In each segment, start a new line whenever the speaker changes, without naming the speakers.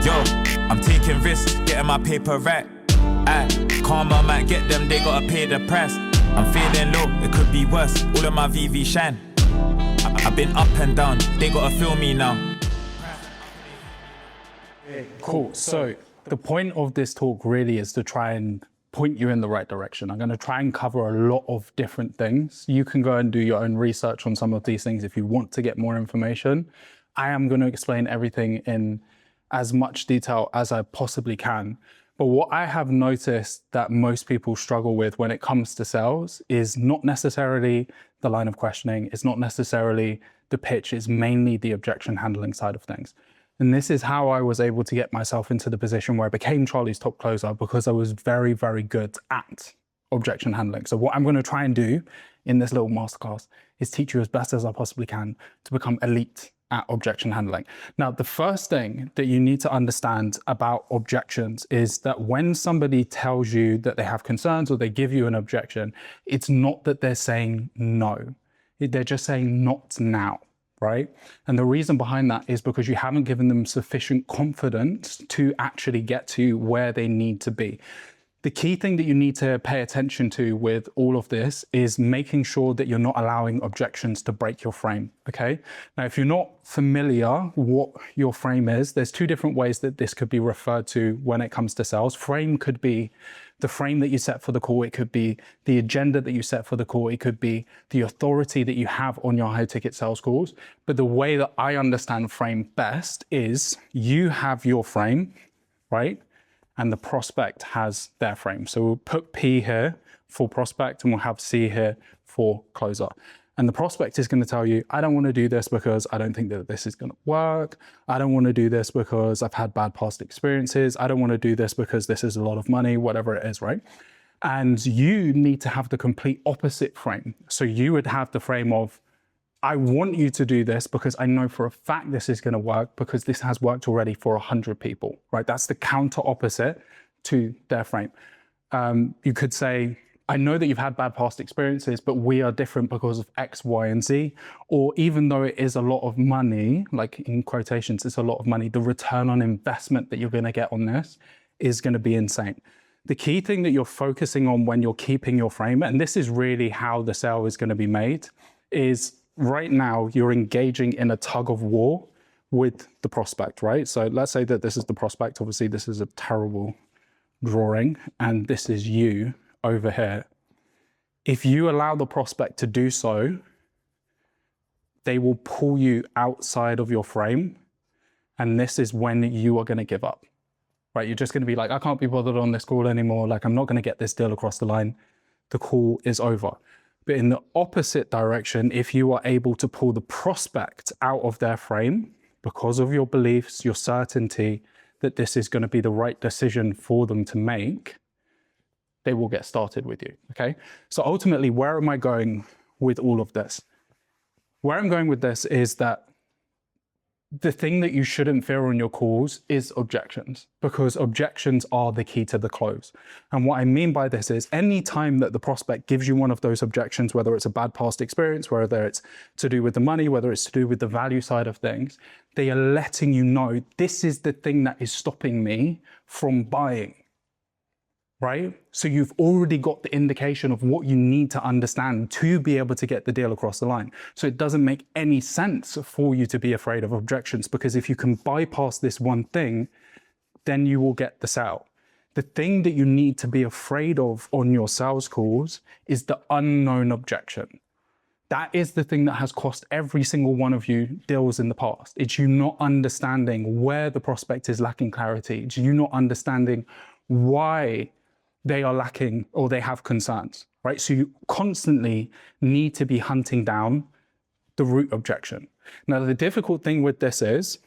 Yo, I'm taking risks, getting my paper right. Karma might get them, they gotta pay the price. I'm feeling low, it could be worse. All of my VV shine. I've been up and down, they gotta feel me now.
Cool. So the point of this talk really is to try and point you in the right direction. I'm going to try and cover a lot of different things. You can go and do your own research on some of these things if you want to get more information. I am going to explain everything in as much detail as I possibly can. But what I have noticed that most people struggle with when it comes to sales is not necessarily the line of questioning. It's not necessarily the pitch. It's mainly the objection handling side of things. And this is how I was able to get myself into the position where I became Charlie's top closer, because I was very, very good at objection handling. So what I'm going to try and do in this little masterclass is teach you as best as I possibly can to become elite at objection handling. Now, the first thing that you need to understand about objections is that when somebody tells you that they have concerns or they give you an objection, it's not that they're saying no. They're just saying not now. Right? And the reason behind that is because you haven't given them sufficient confidence to actually get to where they need to be. The key thing that you need to pay attention to with all of this is making sure that you're not allowing objections to break your frame, okay? Now, if you're not familiar what your frame is, there's two different ways that this could be referred to when it comes to sales. Frame could be the frame that you set for the call. It could be the agenda that you set for the call. It could be the authority that you have on your high ticket sales calls. But the way that I understand frame best is you have your frame, right? And the prospect has their frame. So we'll put P here for prospect and we'll have C here for closer. And the prospect is going to tell you, I don't want to do this because I don't think that this is going to work. I don't want to do this because I've had bad past experiences. I don't want to do this because this is a lot of money, whatever it is, right? And you need to have the complete opposite frame. So you would have the frame of, I want you to do this because I know for a fact this is going to work because this has worked already for 100 people, right? That's the counter opposite to their frame. You could say, I know that you've had bad past experiences, but we are different because of X, Y, and Z. Or even though it is a lot of money, like in quotations, it's a lot of money, the return on investment that you're going to get on this is going to be insane. The key thing that you're focusing on when you're keeping your frame, and this is really how the sale is going to be made, is right now you're engaging in a tug of war with the prospect, right? So let's say that this is the prospect. Obviously, this is a terrible drawing, and this is you over here. If you allow the prospect to do so, they will pull you outside of your frame, and this is when you are going to give up, right? You're just going to be like, I can't be bothered on this call anymore. Like, I'm not going to get this deal across the line. The call is over. But in the opposite direction, if you are able to pull the prospect out of their frame because of your beliefs, your certainty that this is going to be the right decision for them to make, they will get started with you, okay? So ultimately, where am I going with all of this? Where I'm going with this is that the thing that you shouldn't fear on your calls is objections, because objections are the key to the close. And what I mean by this is any time that the prospect gives you one of those objections, whether it's a bad past experience, whether it's to do with the money, whether it's to do with the value side of things, they are letting you know this is the thing that is stopping me from buying. Right? So you've already got the indication of what you need to understand to be able to get the deal across the line. So it doesn't make any sense for you to be afraid of objections, because if you can bypass this one thing, then you will get the sale. The thing that you need to be afraid of on your sales calls is the unknown objection. That is the thing that has cost every single one of you deals in the past. It's you not understanding where the prospect is lacking clarity. It's you not understanding why they are lacking or they have concerns, right? So you constantly need to be hunting down the root objection. Now, the difficult thing with this is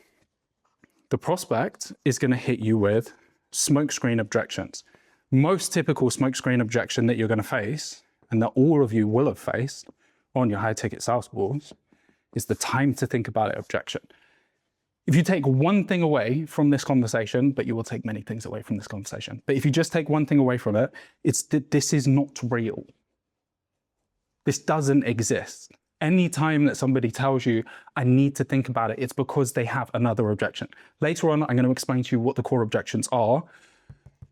the prospect is going to hit you with smokescreen objections. Most typical smokescreen objection that you're going to face, and that all of you will have faced on your high ticket sales calls, is the time to think about it objection. If you take one thing away from this conversation, but you will take many things away from this conversation, but if you just take one thing away from it, it's that this is not real. This doesn't exist. Anytime that somebody tells you, I need to think about it, it's because they have another objection. Later on, I'm going to explain to you what the core objections are.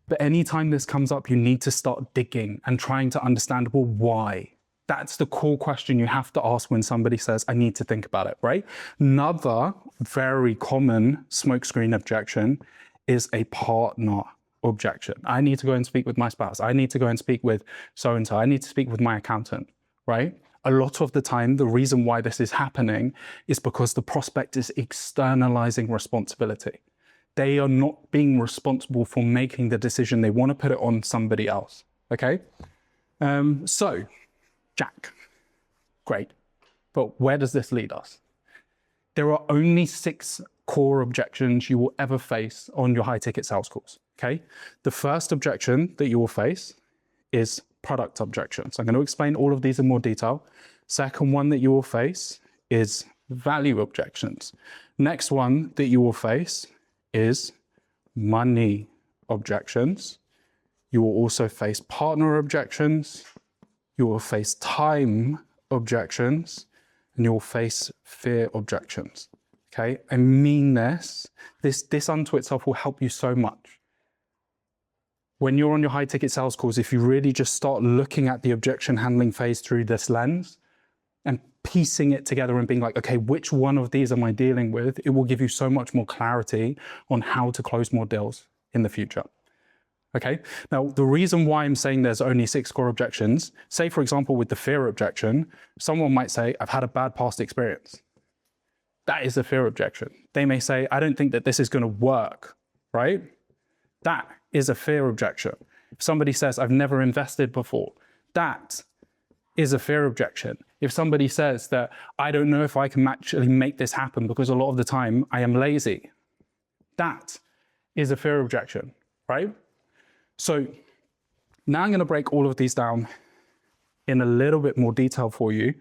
But anytime this comes up, you need to start digging and trying to understand, well, why? That's the core question you have to ask when somebody says, I need to think about it, right? Another very common smokescreen objection is a partner objection. I need to go and speak with my spouse. I need to go and speak with so-and-so. I need to speak with my accountant, right? A lot of the time, the reason why this is happening is because the prospect is externalizing responsibility. They are not being responsible for making the decision. They want to put it on somebody else, okay? So, Jack, great. But where does this lead us? There are only 6 core objections you will ever face on your high ticket sales calls, okay? The first objection that you will face is product objections. I'm going to explain all of these in more detail. Second one that you will face is value objections. Next one that you will face is money objections. You will also face partner objections. You will face time objections, and you will face fear objections. Okay, I mean this. This unto itself will help you so much. When you're on your high ticket sales calls, if you really just start looking at the objection handling phase through this lens and piecing it together and being like, okay, which one of these am I dealing with? It will give you so much more clarity on how to close more deals in the future. Okay, now the reason why I'm saying there's only 6 core objections, say for example with the fear objection, someone might say, I've had a bad past experience. That is a fear objection. They may say, I don't think that this is going to work, right? That is a fear objection. If somebody says, I've never invested before, that is a fear objection. If somebody says that I don't know if I can actually make this happen because a lot of the time I am lazy, that is a fear objection, right? So now I'm going to break all of these down in a little bit more detail for you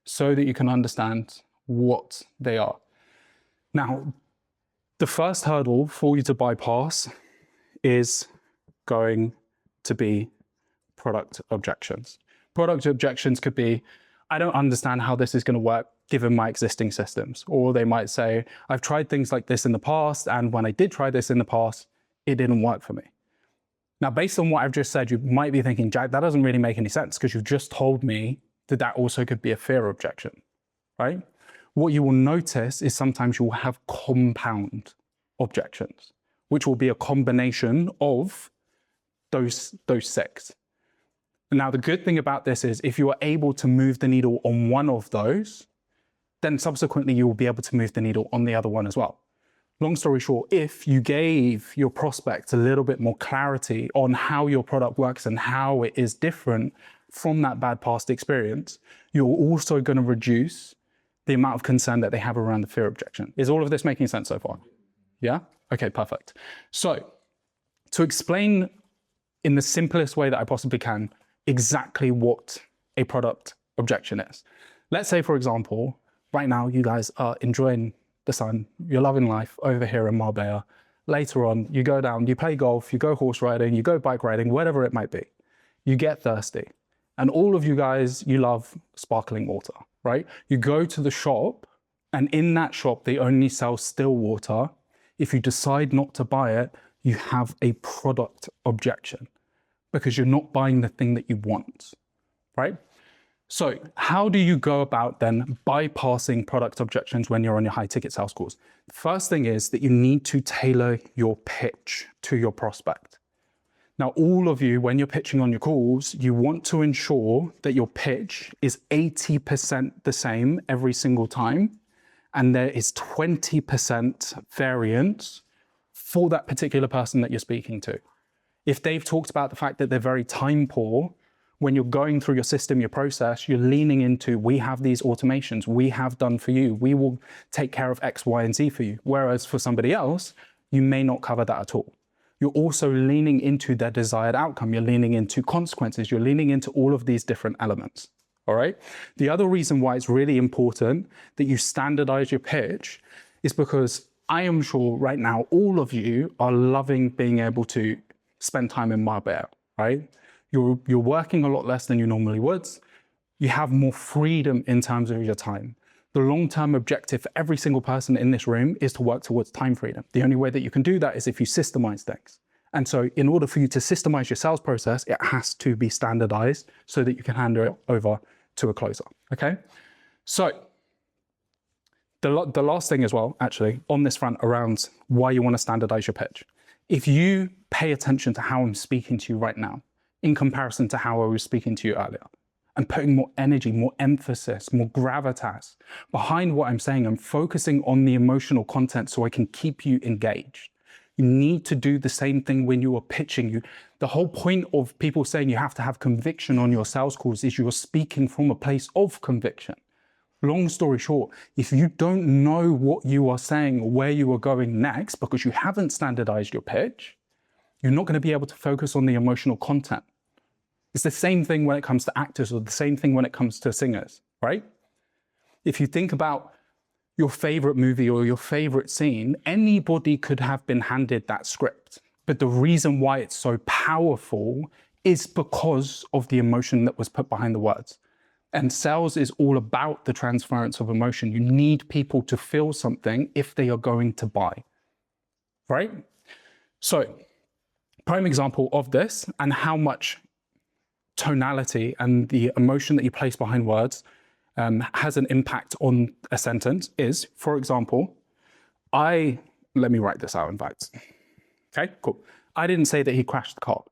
so that you can understand what they are. Now, the first hurdle for you to bypass is going to be product objections. Product objections could be, I don't understand how this is going to work given my existing systems. Or they might say, I've tried things like this in the past, and when I did try this in the past, it didn't work for me. Now, based on what I've just said, you might be thinking, Jack, that doesn't really make any sense because you've just told me that that also could be a fear objection, right? What you will notice is sometimes you will have compound objections, which will be a combination of those 6. Now, the good thing about this is if you are able to move the needle on one of those, then subsequently you will be able to move the needle on the other one as well. Long story short, if you gave your prospect a little bit more clarity on how your product works and how it is different from that bad past experience, you're also going to reduce the amount of concern that they have around the fear objection. Is all of this making sense so far? Yeah? Okay, perfect. So to explain in the simplest way that I possibly can exactly what a product objection is. Let's say, for example, right now you guys are enjoying the sun, you're loving life over here in Marbella. Later on, you go down, you play golf, you go horse riding, you go bike riding, whatever it might be. You get thirsty. And all of you guys, you love sparkling water, right? You go to the shop, and in that shop, they only sell still water. If you decide not to buy it, you have a product objection because you're not buying the thing that you want, right? So how do you go about then bypassing product objections when you're on your high ticket sales calls? The first thing is that you need to tailor your pitch to your prospect. Now, all of you, when you're pitching on your calls, you want to ensure that your pitch is 80% the same every single time, and there is 20% variance for that particular person that you're speaking to. If they've talked about the fact that they're very time poor, when you're going through your system, your process, you're leaning into, we have these automations, we have done for you, we will take care of X, Y, and Z for you. Whereas for somebody else, you may not cover that at all. You're also leaning into their desired outcome. You're leaning into consequences. You're leaning into all of these different elements, all right? The other reason why it's really important that you standardize your pitch is because I am sure right now, all of you are loving being able to spend time in Marbella, right? You're working a lot less than you normally would. You have more freedom in terms of your time. The long-term objective for every single person in this room is to work towards time freedom. The only way that you can do that is if you systemize things. And so in order for you to systemize your sales process, it has to be standardized so that you can hand it over to a closer, okay? So the last thing as well, actually, on this front around why you want to standardize your pitch. If you pay attention to how I'm speaking to you right now, in comparison to how I was speaking to you earlier, I'm putting more energy, more emphasis, more gravitas behind what I'm saying. I'm focusing on the emotional content so I can keep you engaged. You need to do the same thing when you are pitching. The whole point of people saying you have to have conviction on your sales calls is you're speaking from a place of conviction. Long story short, if you don't know what you are saying or where you are going next because you haven't standardized your pitch, you're not going to be able to focus on the emotional content. It's the same thing when it comes to actors or the same thing when it comes to singers, right? If you think about your favorite movie or your favorite scene, anybody could have been handed that script. But the reason why it's so powerful is because of the emotion that was put behind the words. And sales is all about the transference of emotion. You need people to feel something if they are going to buy, right? So, prime example of this and how much tonality and the emotion that you place behind words has an impact on a sentence is, for example, let me write this out in fact. Okay, cool. I didn't say that he crashed the car.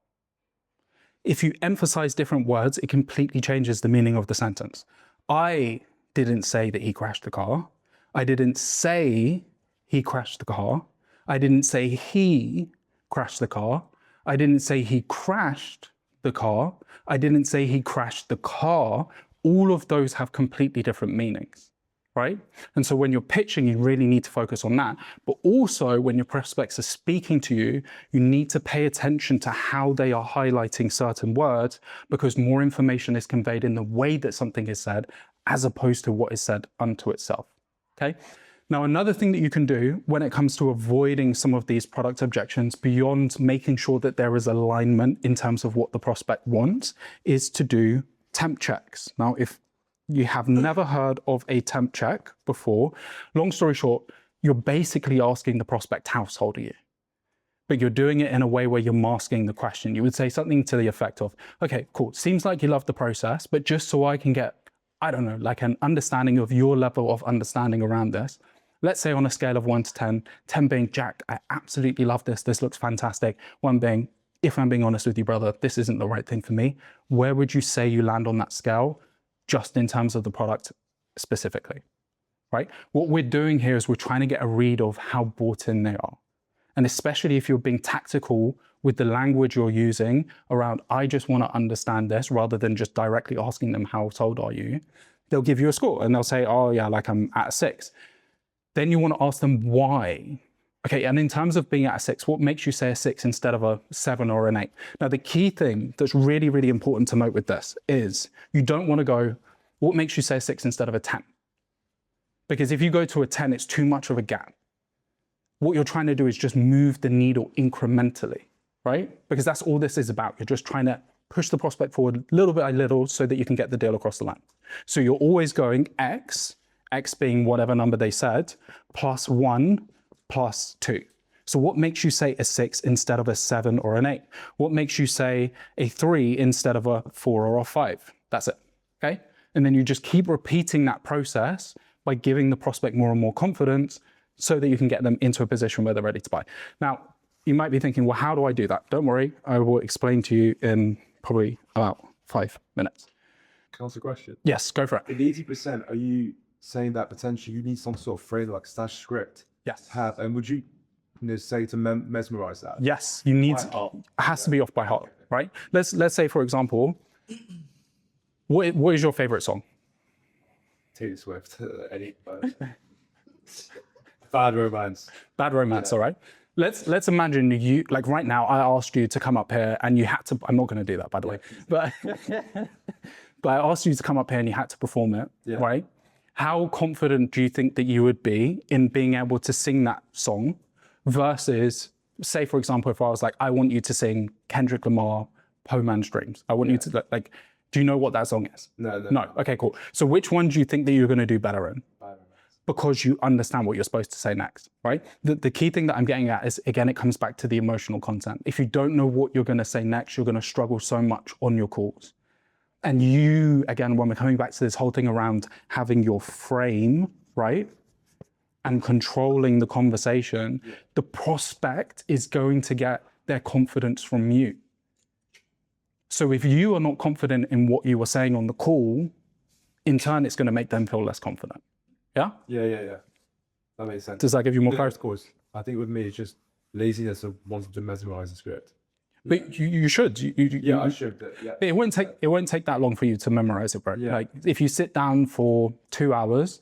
If you emphasize different words, it completely changes the meaning of the sentence. I didn't say that he crashed the car. I didn't say he crashed the car. I didn't say he crashed the car. I didn't say he crashed the car. I didn't say he crashed the car. All of those have completely different meanings, right? And so when you're pitching, you really need to focus on that. But also when your prospects are speaking to you, you need to pay attention to how they are highlighting certain words because more information is conveyed in the way that something is said as opposed to what is said unto itself, okay? Now, another thing that you can do when it comes to avoiding some of these product objections beyond making sure that there is alignment in terms of what the prospect wants is to do temp checks. Now, if you have never heard of a temp check before, long story short, you're basically asking the prospect, how old are you? But you're doing it in a way where you're masking the question. You would say something to the effect of, okay, cool, seems like you love the process, but just so I can get, I don't know, like an understanding of your level of understanding around this, let's say on a scale of 1 to 10, 10 being, Jack, I absolutely love this. This looks fantastic. 1 being, if I'm being honest with you, brother, this isn't the right thing for me. Where would you say you land on that scale, just in terms of the product specifically, right? What we're doing here is we're trying to get a read of how bought in they are. And especially if you're being tactical with the language you're using around, I just want to understand this, rather than just directly asking them, how old are you? They'll give you a score and they'll say, oh yeah, like I'm at a 6. Then you want to ask them why. Okay, and in terms of being at a 6, what makes you say a 6 instead of a 7 or an 8? Now, the key thing that's really, really important to note with this is you don't want to go, what makes you say a 6 instead of a 10? Because if you go to a 10, it's too much of a gap. What you're trying to do is just move the needle incrementally, right? Because that's all this is about. You're just trying to push the prospect forward little by little so that you can get the deal across the line. So you're always going X being whatever number they said, plus 1, plus 2. So what makes you say a 6 instead of a 7 or an 8? What makes you say a 3 instead of a 4 or a 5? That's it, okay? And then you just keep repeating that process by giving the prospect more and more confidence so that you can get them into a position where they're ready to buy. Now, you might be thinking, well, how do I do that? Don't worry, I will explain to you in probably about 5 minutes.
Can I ask a question?
Yes, go for it.
In the 80%, are you saying that potentially you need some sort of framework, like / script?
Yes.
And would you say to mesmerize that?
Yes, you need, it has to be off by heart, right? Let's say, for example, what is your favorite song?
Taylor Swift, Bad Romance.
Bad Romance, yeah. All right. Let's imagine you, like right now, I asked you to come up here and you had to, I'm not going to do that, by the way, but I asked you to come up here and you had to perform it, right? How confident do you think that you would be in being able to sing that song versus, say, for example, if I was like, I want you to sing Kendrick Lamar, Poor Man's Dreams. I want you to, like, Do you know what that song is?
No.
No. Okay, cool. So which one do you think that you're going to do better in? Because you understand what you're supposed to say next, right? The key thing that I'm getting at is, again, it comes back to the emotional content. If you don't know what you're going to say next, you're going to struggle so much on your calls. And you, again, when we're coming back to this whole thing around having your frame, right? And controlling the conversation, the prospect is going to get their confidence from you. So if you are not confident in what you were saying on the call, in turn, it's going to make them feel less confident. Yeah?
Yeah. That makes sense.
Does that give you more clarity?
Of course. I think with me, it's just laziness of wanting to mesmerize the script.
But you should.
I should. Yeah.
It won't take that long for you to memorize it, bro.
Yeah.
Like if you sit down for 2 hours,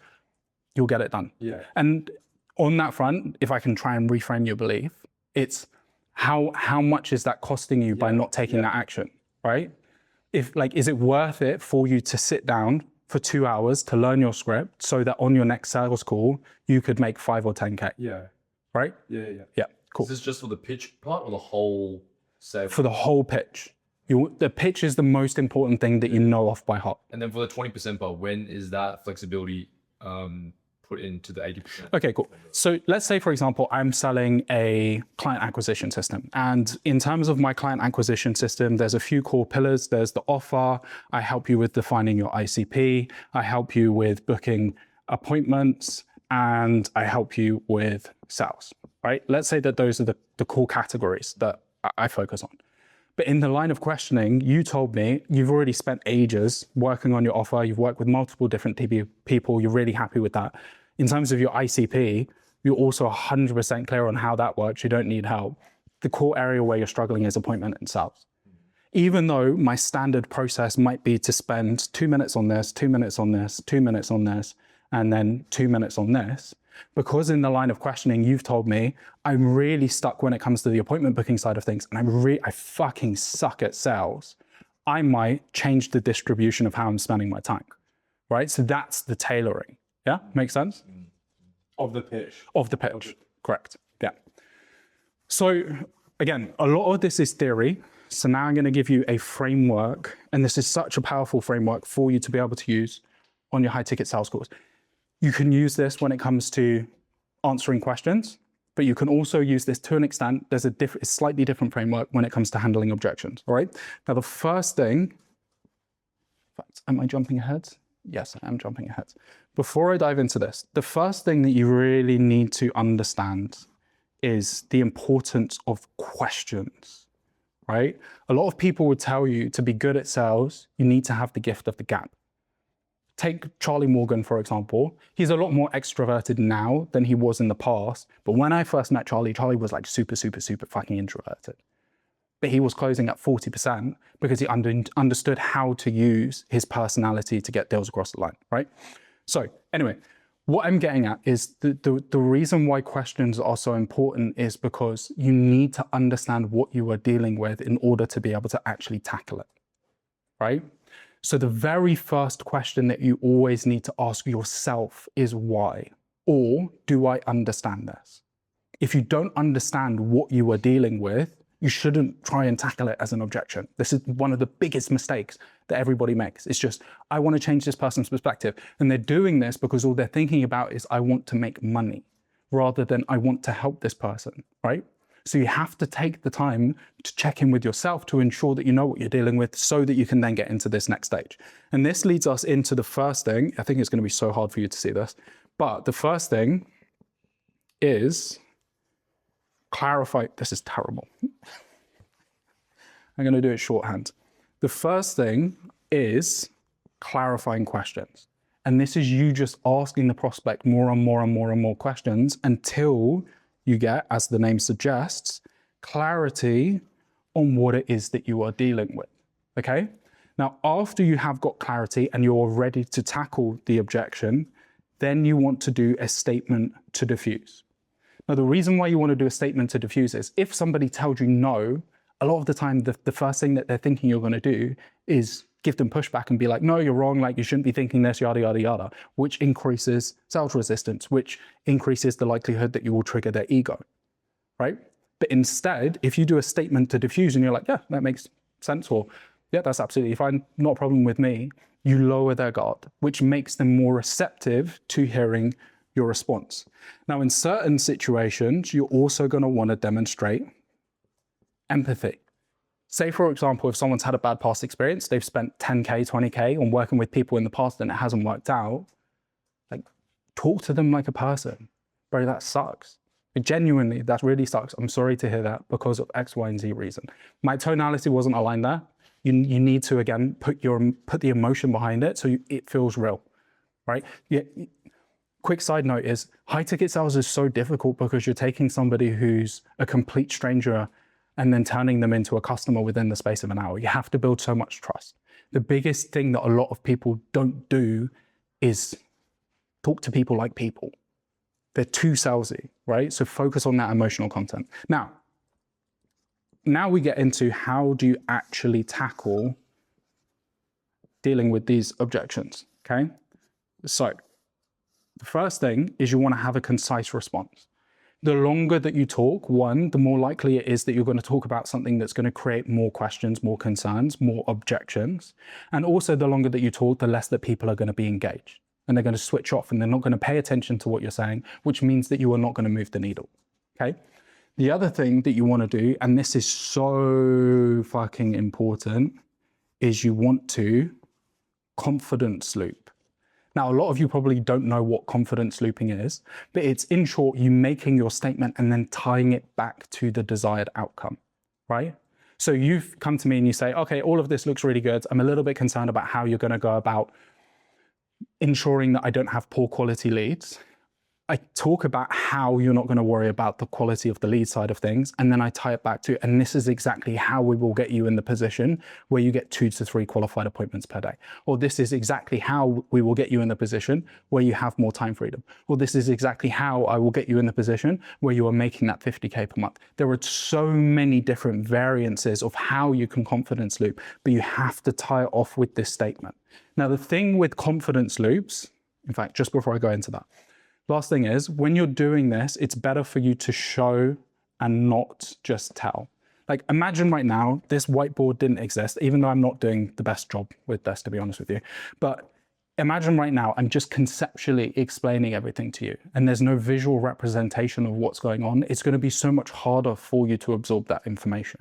you'll get it done.
Yeah.
And on that front, if I can try and reframe your belief, it's how much is that costing you by not taking that action, right? Is it worth it for you to sit down for 2 hours to learn your script so that on your next sales call, you could make 5 or 10K?
Yeah.
Right?
Yeah.
Cool.
Is this just for the pitch part or the whole sale?
For the whole pitch. The pitch is the most important thing that you know off by heart.
And then for the 20% part, when is that flexibility put into the 80%?
Okay, cool. So let's say, for example, I'm selling a client acquisition system. And in terms of my client acquisition system, there's a few core pillars. There's the offer. I help you with defining your ICP. I help you with booking appointments. And I help you with sales, right? Let's say that those are the core categories that I focus on. But in the line of questioning, you told me you've already spent ages working on your offer. You've worked with multiple different people. You're really happy with that. In terms of your ICP, you're also 100% clear on how that works. You don't need help. The core area where you're struggling is appointment and sales. Even though my standard process might be to spend 2 minutes on this, 2 minutes on this, 2 minutes on this, and then 2 minutes on this, because in the line of questioning, you've told me I'm really stuck when it comes to the appointment booking side of things, and I fucking suck at sales, I might change the distribution of how I'm spending my time, right? So that's the tailoring. Yeah, makes sense?
Of the pitch.
Of the pitch, correct, yeah. So again, a lot of this is theory. So now I'm gonna give you a framework, and this is such a powerful framework for you to be able to use on your high ticket sales calls. You can use this when it comes to answering questions, but you can also use this to an extent. There's a slightly different framework when it comes to handling objections, all right? Now, the first thing, in fact, am I jumping ahead? Yes, I am jumping ahead. Before I dive into this, the first thing that you really need to understand is the importance of questions, right? A lot of people would tell you to be good at sales, you need to have the gift of the gab. Take Charlie Morgan, for example. He's a lot more extroverted now than he was in the past. But when I first met Charlie, Charlie was like super fucking introverted. But he was closing at 40% because he understood how to use his personality to get deals across the line, right? So anyway, what I'm getting at is the reason why questions are so important is because you need to understand what you are dealing with in order to be able to actually tackle it, right? So the very first question that you always need to ask yourself is why, or do I understand this? If you don't understand what you are dealing with, you shouldn't try and tackle it as an objection. This is one of the biggest mistakes that everybody makes. It's just, I want to change this person's perspective. And they're doing this because all they're thinking about is, I want to make money, rather than I want to help this person, right? So you have to take the time to check in with yourself to ensure that you know what you're dealing with so that you can then get into this next stage. And this leads us into the first thing. I think it's going to be so hard for you to see this, but the first thing is clarify. This is terrible. I'm going to do it shorthand. The first thing is clarifying questions. And this is you just asking the prospect more and more questions until you get, as the name suggests, clarity on what it is that you are dealing with, okay? Now, after you have got clarity and you're ready to tackle the objection, then you want to do a statement to diffuse. Now, the reason why you want to do a statement to diffuse is if somebody tells you no, a lot of the time, the first thing that they're thinking you're going to do is give them pushback and be like, no, you're wrong, like you shouldn't be thinking this, yada, yada, yada, which increases sales resistance, which increases the likelihood that you will trigger their ego, right? But instead, if you do a statement to diffuse and you're like, yeah, that makes sense, or Yeah, that's absolutely fine. Not a problem with me. You lower their guard, which makes them more receptive to hearing your response. Now, in certain situations, you're also going to want to demonstrate empathy. Say, for example, if someone's had a bad past experience, they've spent 10K, 20K on working with people in the past and it hasn't worked out, like, talk to them like a person. Bro, that sucks. Genuinely, that really sucks. I'm sorry to hear that because of X, Y, and Z reason. My tonality wasn't aligned there. You need to, again, put the emotion behind it so it feels real, right? Yeah. Quick side note is high ticket sales is so difficult because you're taking somebody who's a complete stranger and then turning them into a customer within the space of an hour. You have to build so much trust. The biggest thing that a lot of people don't do is talk to people like people. They're too salesy, right? So focus on that emotional content. Now we get into how do you actually tackle dealing with these objections, okay? So the first thing is you want to have a concise response. The longer that you talk, one, the more likely it is that you're going to talk about something that's going to create more questions, more concerns, more objections. And also the longer that you talk, the less that people are going to be engaged. And they're going to switch off and they're not going to pay attention to what you're saying, which means that you are not going to move the needle, okay? The other thing that you want to do, and this is so fucking important, is you want to confidence loop. Now, a lot of you probably don't know what confidence looping is, but it's in short, you making your statement and then tying it back to the desired outcome, right? So you've come to me and you say, okay, all of this looks really good. I'm a little bit concerned about how you're going to go about ensuring that I don't have poor quality leads. I talk about how you're not going to worry about the quality of the lead side of things, and then I tie it back to, and this is exactly how we will get you in the position where you get 2 to 3 qualified appointments per day. Or this is exactly how we will get you in the position where you have more time freedom. Or this is exactly how I will get you in the position where you are making that 50K per month. There are so many different variances of how you can confidence loop, but you have to tie it off with this statement. Now, the thing with confidence loops, in fact, just before I go into that, last thing is, when you're doing this, it's better for you to show and not just tell. Like, imagine right now, this whiteboard didn't exist, even though I'm not doing the best job with this, to be honest with you. But imagine right now, I'm just conceptually explaining everything to you, and there's no visual representation of what's going on. It's going to be so much harder for you to absorb that information.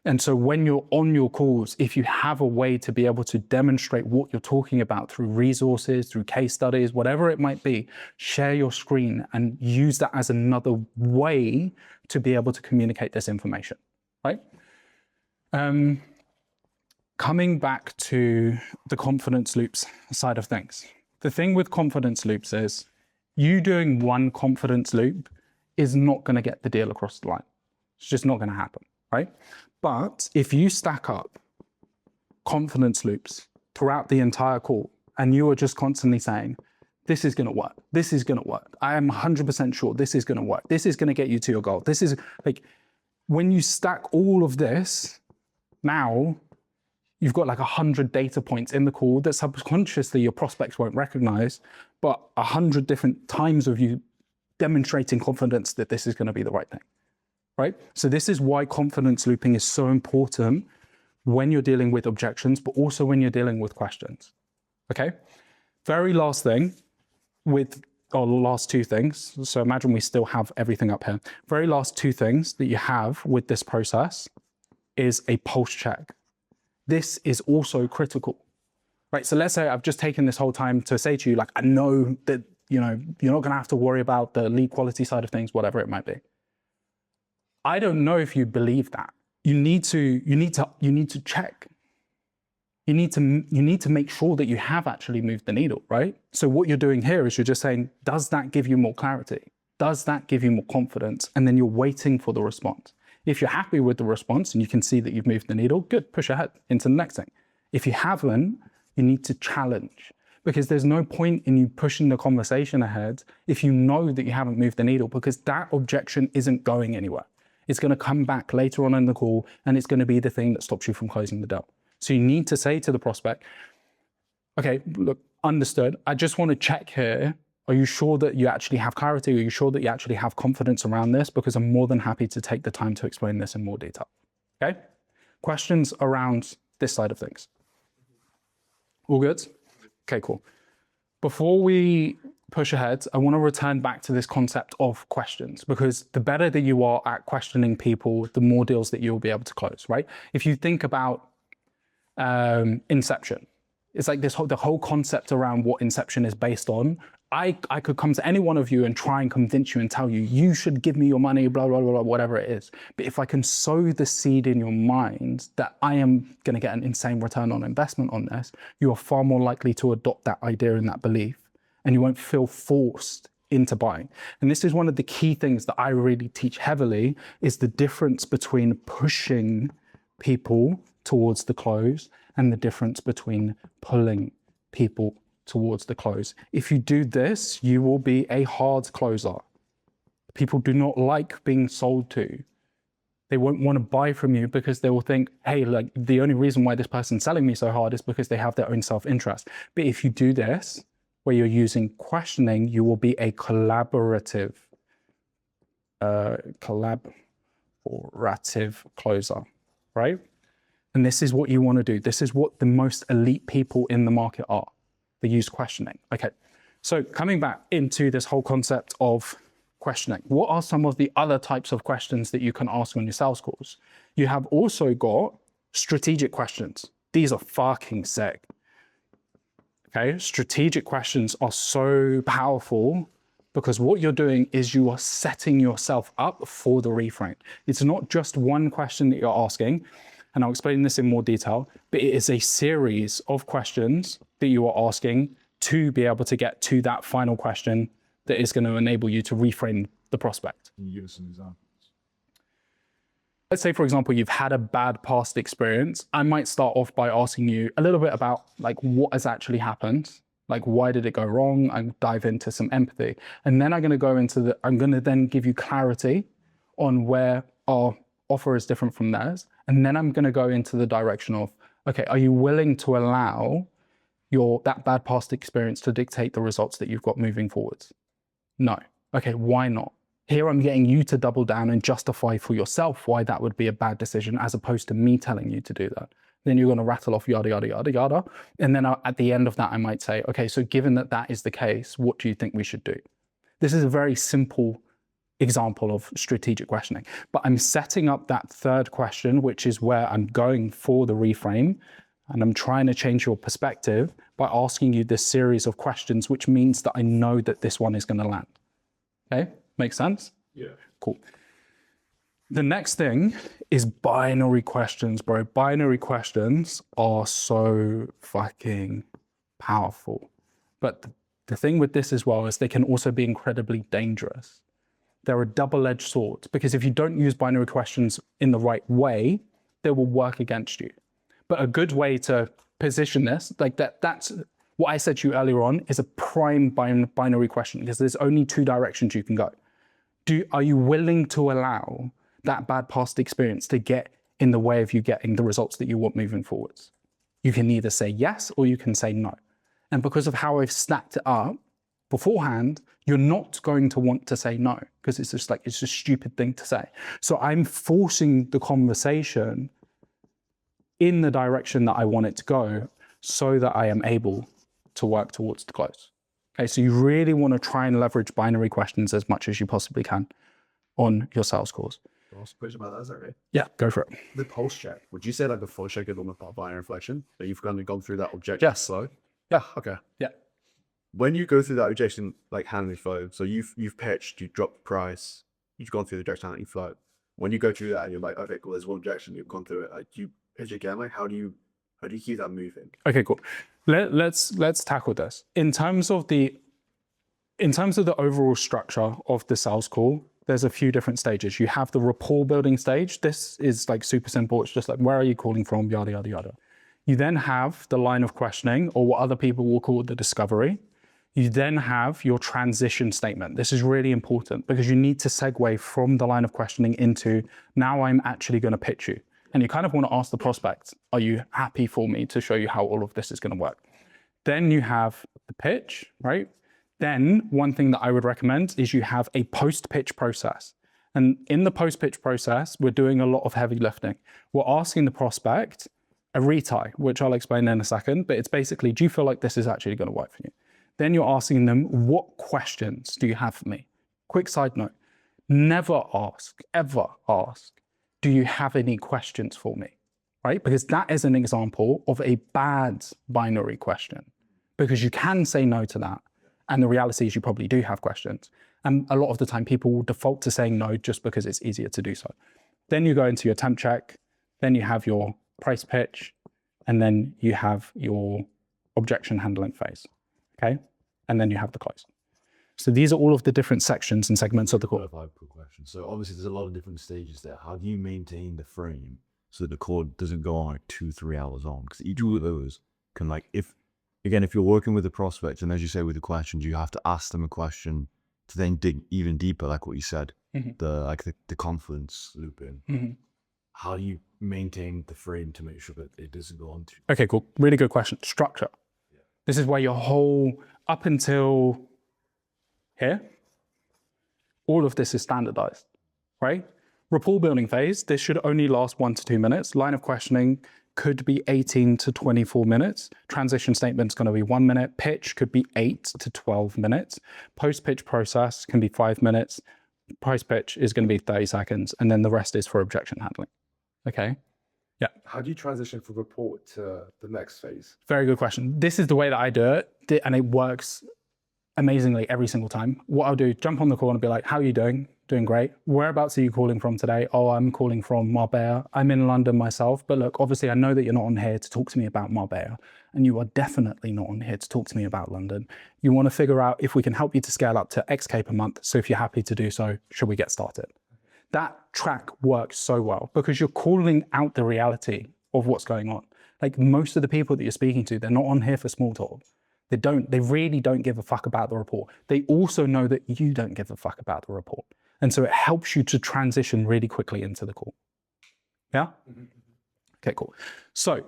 And so when you're on your calls, if you have a way to be able to demonstrate what you're talking about through resources, through case studies, whatever it might be, share your screen and use that as another way to be able to communicate this information, right? Coming back to the confidence loops side of things. The thing with confidence loops is you doing one confidence loop is not going to get the deal across the line. It's just not going to happen, right? But if you stack up confidence loops throughout the entire call and you are just constantly saying, this is going to work, this is going to work, I am 100% sure this is going to work, this is going to get you to your goal, this is like, when you stack all of this, now you've got like 100 data points in the call that subconsciously your prospects won't recognize, but 100 different times of you demonstrating confidence that this is going to be the right thing. Right? So this is why confidence looping is so important when you're dealing with objections, but also when you're dealing with questions. Okay? Very last thing last 2 things. So imagine we still have everything up here. Very last 2 things that you have with this process is a pulse check. This is also critical, right? So let's say I've just taken this whole time to say to you, like, I know that, you're not going to have to worry about the lead quality side of things, whatever it might be. I don't know if you believe that. You need to check. You need to make sure that you have actually moved the needle, right? So what you're doing here is you're just saying, does that give you more clarity? Does that give you more confidence? And then you're waiting for the response. If you're happy with the response and you can see that you've moved the needle, good, push ahead into the next thing. If you haven't, you need to challenge, because there's no point in you pushing the conversation ahead if you know that you haven't moved the needle, because that objection isn't going anywhere. It's going to come back later on in the call and it's going to be the thing that stops you from closing the deal. So you need to say to the prospect, okay, look, understood. I just want to check here. Are you sure that you actually have clarity? Are you sure that you actually have confidence around this? Because I'm more than happy to take the time to explain this in more detail. Okay? Questions around this side of things. All good? Okay, cool. Before we push ahead, I want to return back to this concept of questions, because the better that you are at questioning people, the more deals that you'll be able to close, right? If you think about Inception, it's like the whole concept around what Inception is based on. I could come to any one of you and try and convince you and tell you, you should give me your money, blah, blah, blah, whatever it is. But if I can sow the seed in your mind that I am going to get an insane return on investment on this, you are far more likely to adopt that idea and that belief, and you won't feel forced into buying. And this is one of the key things that I really teach heavily, is the difference between pushing people towards the close and the difference between pulling people towards the close. If you do this, you will be a hard closer. People do not like being sold to. They won't want to buy from you because they will think, hey, like the only reason why this person's selling me so hard is because they have their own self-interest. But if you do this, where you're using questioning, you will be a collaborative closer, right? And this is what you want to do. This is what the most elite people in the market are. They use questioning. Okay, so coming back into this whole concept of questioning, what are some of the other types of questions that you can ask on your sales calls? You have also got strategic questions. These are fucking sick. Okay, strategic questions are so powerful because what you're doing is you are setting yourself up for the reframe. It's not just one question that you're asking, and I'll explain this in more detail, but it is a series of questions that you are asking to be able to get to that final question that is going to enable you to reframe the prospect.
Can you give us some examples?
Let's say, for example, you've had a bad past experience. I might start off by asking you a little bit about like what has actually happened, like why did it go wrong? I dive into some empathy. And then I'm going to then give you clarity on where our offer is different from theirs. And then I'm going to go into the direction of, okay, are you willing to allow that bad past experience to dictate the results that you've got moving forwards? No. Okay, why not? Here I'm getting you to double down and justify for yourself why that would be a bad decision, as opposed to me telling you to do that. Then you're going to rattle off yada, yada, yada, yada. And then at the end of that, I might say, okay, so given that that is the case, what do you think we should do? This is a very simple example of strategic questioning, but I'm setting up that third question, which is where I'm going for the reframe, and I'm trying to change your perspective by asking you this series of questions, which means that I know that this one is going to land. Okay, makes sense?
Yeah.
Cool. The next thing is binary questions, bro. Binary questions are so fucking powerful. But the thing with this as well is they can also be incredibly dangerous. They're a double-edged sword, because if you don't use binary questions in the right way, they will work against you. But a good way to position this, like that's what I said to you earlier on, is a prime binary question, because there's only two directions you can go. Are you willing to allow that bad past experience to get in the way of you getting the results that you want moving forwards? You can either say yes or you can say no. And because of how I've stacked it up beforehand, you're not going to want to say no, because it's just like, it's a stupid thing to say. So I'm forcing the conversation in the direction that I want it to go so that I am able to work towards the close. Okay, so you really want to try and leverage binary questions as much as you possibly can on your sales calls.
Also, question about that, is that right?
Yeah, go for it.
The post check. Would you say like the post check is almost about binary reflection? That you've kind of gone through that objection
Yes.
flow?
Yeah.
Okay.
Yeah.
When you go through that objection like handling flow, so you've pitched, you dropped the price, you've gone through the objection handling flow. When you go through that and you're like, okay, cool, there's one objection, you've gone through it. Like, you pitch again, like how do you keep that moving?
Okay, cool. Let's tackle this. In terms of the overall structure of the sales call, there's a few different stages. You have the rapport building stage. This is like super simple. It's just like, where are you calling from? Yada, yada, yada. You then have the line of questioning, or what other people will call the discovery. You then have your transition statement. This is really important because you need to segue from the line of questioning into, now I'm actually going to pitch you. And you kind of want to ask the prospect, are you happy for me to show you how all of this is going to work? Then you have the pitch, right? Then one thing that I would recommend is you have a post-pitch process. And in the post-pitch process, we're doing a lot of heavy lifting. We're asking the prospect, a retie, which I'll explain in a second, but it's basically, do you feel like this is actually going to work for you? Then you're asking them, what questions do you have for me? Quick side note, never ask, ever ask, do you have any questions for me, right? Because that is an example of a bad binary question, because you can say no to that. And the reality is you probably do have questions. And a lot of the time people will default to saying no just because it's easier to do so. Then you go into your temp check, then you have your price pitch, and then you have your objection handling phase, okay? And then you have the close. So these are all of the different sections and segments of the call.
Quick question. So obviously there's a lot of different stages there. How do you maintain the frame so that the call doesn't go on like 2-3 hours on? Because each of those can like, if you're working with a prospect, and as you say with the questions, you have to ask them a question to then dig even deeper, like what you said, the confidence loop in. How do you maintain the frame to make sure that it doesn't go on too?
Okay, cool. Really good question. Structure. Yeah. This is where your whole, up until here, all of this is standardized, right? Rapport building phase, this should only last 1 to 2 minutes. Line of questioning could be 18 to 24 minutes. Transition statement's gonna be 1 minute. Pitch could be 8 to 12 minutes. Post-pitch process can be 5 minutes. Price pitch is gonna be 30 seconds. And then the rest is for objection handling, okay? Yeah.
How do you transition from report to the next phase?
Very good question. This is the way that I do it, and it works amazingly every single time. What I'll do, jump on the call and be like, how are you doing? Doing great. Whereabouts are you calling from today? Oh, I'm calling from Marbella. I'm in London myself, but look, obviously I know that you're not on here to talk to me about Marbella, and you are definitely not on here to talk to me about London. You want to figure out if we can help you to scale up to XK per month. So if you're happy to do so, should we get started? That track works so well because you're calling out the reality of what's going on. Like most of the people that you're speaking to, they're not on here for small talk. They really don't give a fuck about the report. They also know that you don't give a fuck about the report. And so it helps you to transition really quickly into the call. Yeah? Okay, cool. So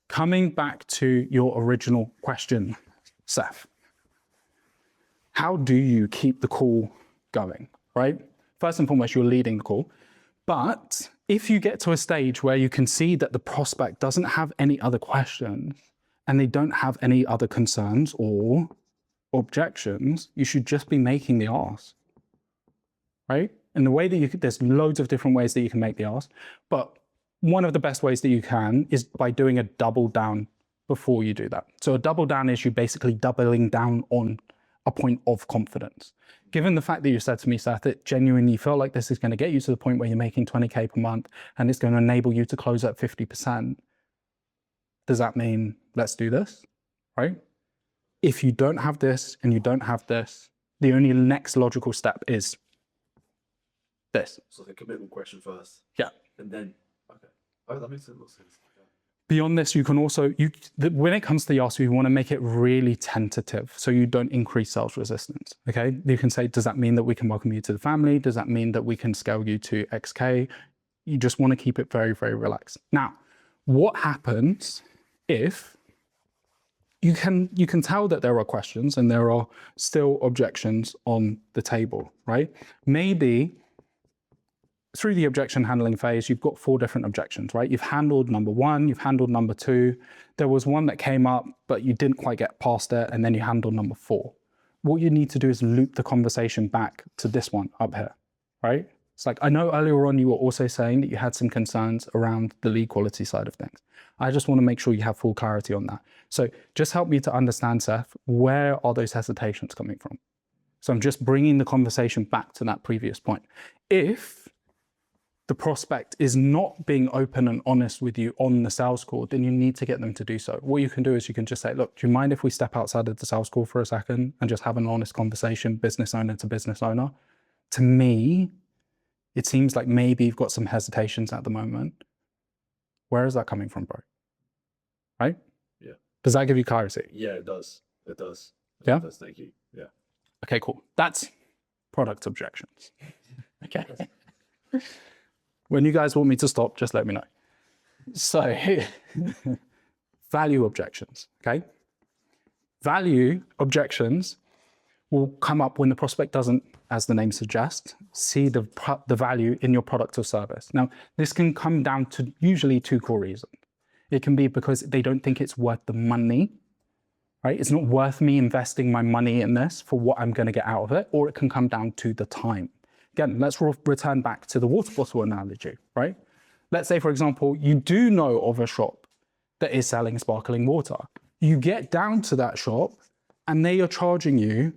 coming back to your original question, Seth, how do you keep the call going, right? First and foremost, you're leading the call. But if you get to a stage where you can see that the prospect doesn't have any other questions and they don't have any other concerns or objections, you should just be making the ask, right? And the way that there's loads of different ways that you can make the ask, but one of the best ways that you can is by doing a double down before you do that. So a double down is you basically doubling down on a point of confidence. Given the fact that you said to me, Seth, that genuinely you feel like this is going to get you to the point where you're making 20K per month and it's going to enable you to close at 50%, does that mean let's do this, right? If you don't have this and you don't have this, the only next logical step is this.
So the commitment question first.
Yeah.
And then, okay. Oh, that makes sense.
Beyond this, you can also, when it comes to the ask, you want to make it really tentative so you don't increase sales resistance, okay? You can say, does that mean that we can welcome you to the family? Does that mean that we can scale you to XK? You just want to keep it very, very relaxed. Now, what happens if you can tell that there are questions and there are still objections on the table, right? Maybe through the objection handling phase, you've got 4 different objections, right? You've handled number 1, you've handled number 2. There was one that came up, but you didn't quite get past it, and then you handled number 4. What you need to do is loop the conversation back to this one up here, right? It's like, I know earlier on you were also saying that you had some concerns around the lead quality side of things. I just want to make sure you have full clarity on that. So just help me to understand, Seth, where are those hesitations coming from? So I'm just bringing the conversation back to that previous point. If the prospect is not being open and honest with you on the sales call, then you need to get them to do so. What you can do is you can just say, look, do you mind if we step outside of the sales call for a second and just have an honest conversation, business owner to business owner? To me, it seems like maybe you've got some hesitations at the moment. Where is that coming from, bro? Right?
Yeah.
Does that give you clarity?
Yeah, it does. It does.
Yeah?
It does, thank you. Yeah.
Okay, cool. That's product objections. Okay. When you guys want me to stop, just let me know. So value objections, okay? Value objections will come up when the prospect doesn't, as the name suggests, see the value in your product or service. Now, this can come down to usually 2 core reasons. It can be because they don't think it's worth the money, right? It's not worth me investing my money in this for what I'm going to get out of it, or it can come down to the time. Again, let's return back to the water bottle analogy, right? Let's say, for example, you do know of a shop that is selling sparkling water. You get down to that shop and they are charging you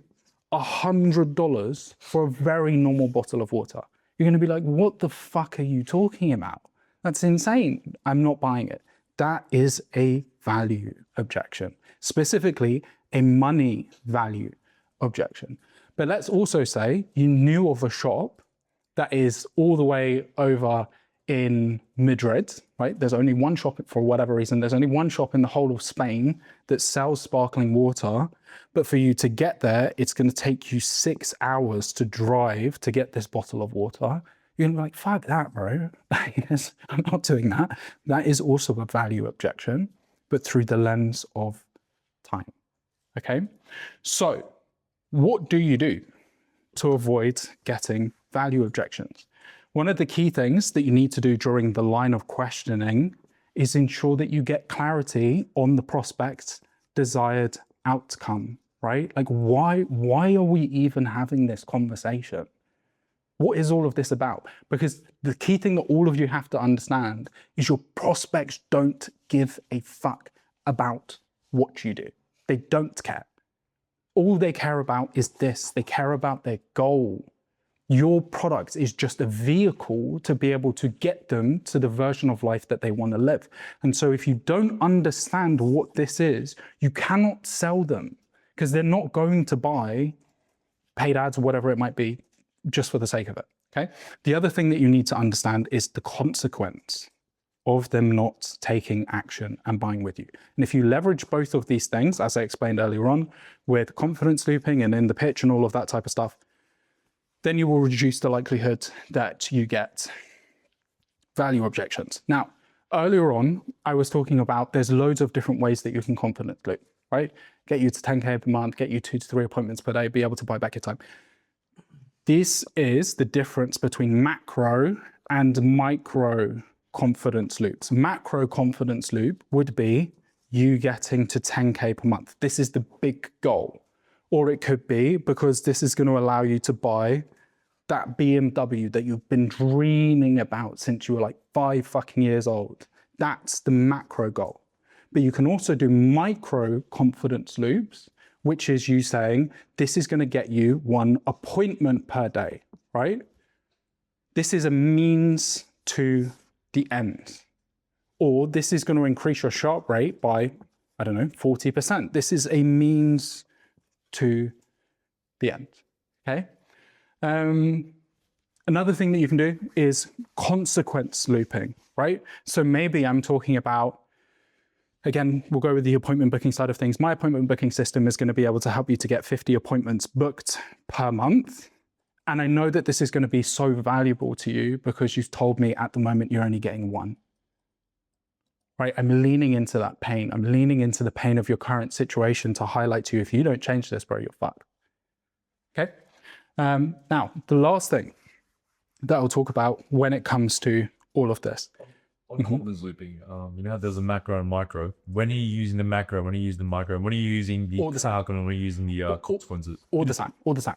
$100 for a very normal bottle of water. You're going to be like, what the fuck are you talking about? That's insane. I'm not buying it. That is a value objection, specifically a money value objection. But let's also say you knew of a shop that is all the way over in Madrid, right? There's only one shop for whatever reason. There's only one shop in the whole of Spain that sells sparkling water. But for you to get there, it's going to take you 6 hours to drive to get this bottle of water. You're gonna be like, fuck that, bro. I'm not doing that. That is also a value objection, but through the lens of time, okay? So what do you do to avoid getting value objections? One of the key things that you need to do during the line of questioning is ensure that you get clarity on the prospect's desired outcome, right? Like, why are we even having this conversation? What is all of this about? Because the key thing that all of you have to understand is your prospects don't give a fuck about what you do. They don't care. All they care about is this. They care about their goal. Your product is just a vehicle to be able to get them to the version of life that they want to live. And so if you don't understand what this is, you cannot sell them because they're not going to buy paid ads or whatever it might be just for the sake of it, okay? The other thing that you need to understand is the consequence of them not taking action and buying with you. And if you leverage both of these things, as I explained earlier on, with confidence looping and in the pitch and all of that type of stuff, then you will reduce the likelihood that you get value objections. Now, earlier on, I was talking about there's loads of different ways that you can confidence loop, right? Get you to 10K per month, get you 2 to 3 appointments per day, be able to buy back your time. This is the difference between macro and micro confidence loops. Macro confidence loop would be you getting to 10K per month. This is the big goal. Or it could be because this is going to allow you to buy that BMW that you've been dreaming about since you were like 5 fucking years old. That's the macro goal. But you can also do micro confidence loops, which is you saying, this is going to get you 1 appointment per day, right? This is a means to the end. Or this is going to increase your sharp rate by, I don't know, 40%. This is a means to the end, okay? Another thing that you can do is consequence looping, right? So maybe I'm talking about, again, we'll go with the appointment booking side of things. My appointment booking system is going to be able to help you to get 50 appointments booked per month. And I know that this is going to be so valuable to you because you've told me at the moment you're only getting 1. Right? I'm leaning into that pain. I'm leaning into the pain of your current situation to highlight to you, if you don't change this, bro, you're fucked. Okay? Now, the last thing that I'll talk about when it comes to all of this.
On confidence looping, you know how there's a macro and micro. When are you using the macro? When are you using the micro? When are you using the outcome? And when are you using the consequences?
All the time.